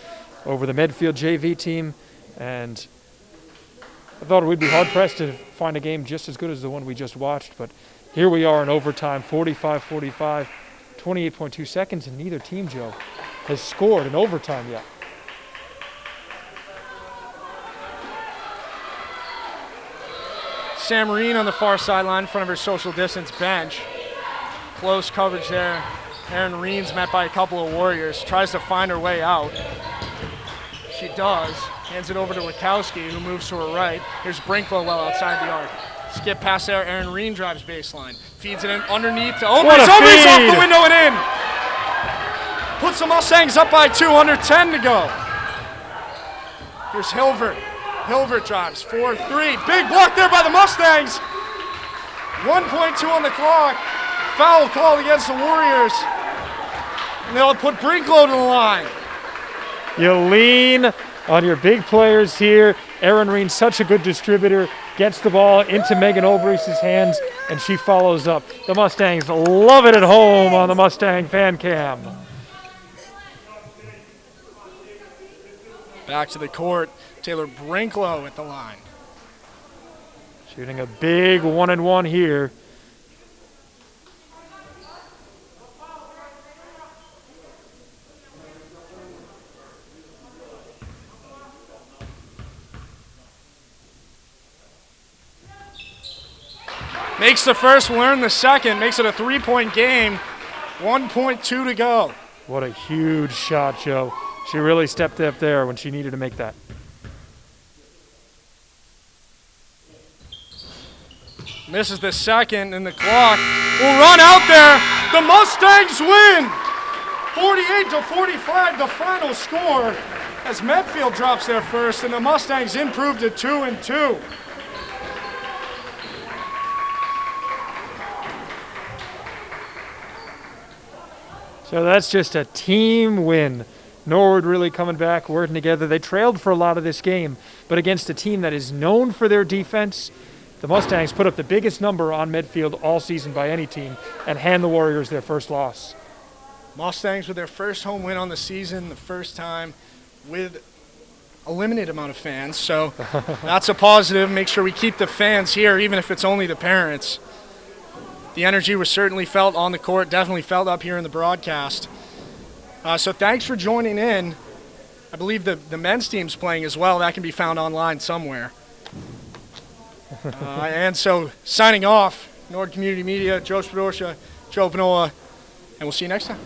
over the Medfield JV team. And I thought we'd be hard-pressed to find a game just as good as the one we just watched. But here we are in overtime, 45-45, 28.2 seconds, and neither team, Joe, has scored in overtime yet. Sam Marine on the far sideline in front of her social distance bench. Close coverage there. Erin Reen's met by a couple of Warriors. Tries to find her way out. She does. Hands it over to Witkowski, who moves to her right. Here's Brinklow well outside the arc. Skip pass there. Aaron Reen drives baseline. Feeds it in underneath to What a Off feed! the window and in. Puts the Mustangs up by 2, under 10 to go. Here's Hilvert. Hilvert drives 4-3. Big block there by the Mustangs. 1.2 on the clock. Foul called against the Warriors. And they'll put Brinklow to the line. You lean on your big players here. Aaron Reen, such a good distributor, gets the ball into Megan Olbrich's hands, and she follows up. The Mustangs love it at home on the Mustang fan cam. Back to the court. Taylor Brinklow at the line. Shooting a big 1-and-1 here. Makes the first, will earn the second. Makes it a 3-point game. 1.2 to go. What a huge shot, Joe. She really stepped up there when she needed to make that. Misses the second, and the clock will run out there. The Mustangs win. 48-45, the final score, as Medfield drops their first, and the Mustangs improve to 2-2. So that's just a team win. Norwood really coming back, working together. They trailed for a lot of this game, but against a team that is known for their defense, the Mustangs put up the biggest number on Medfield all season by any team and hand the Warriors their first loss. Mustangs with their first home win on the season, the first time with a limited amount of fans. So that's a positive. Make sure we keep the fans here, even if it's only the parents. The energy was certainly felt on the court, definitely felt up here in the broadcast. So thanks for joining in. I believe the men's team's playing as well. That can be found online somewhere. And so signing off, Nord Community Media, Joe Spadorcia, Joe Panola, and we'll see you next time.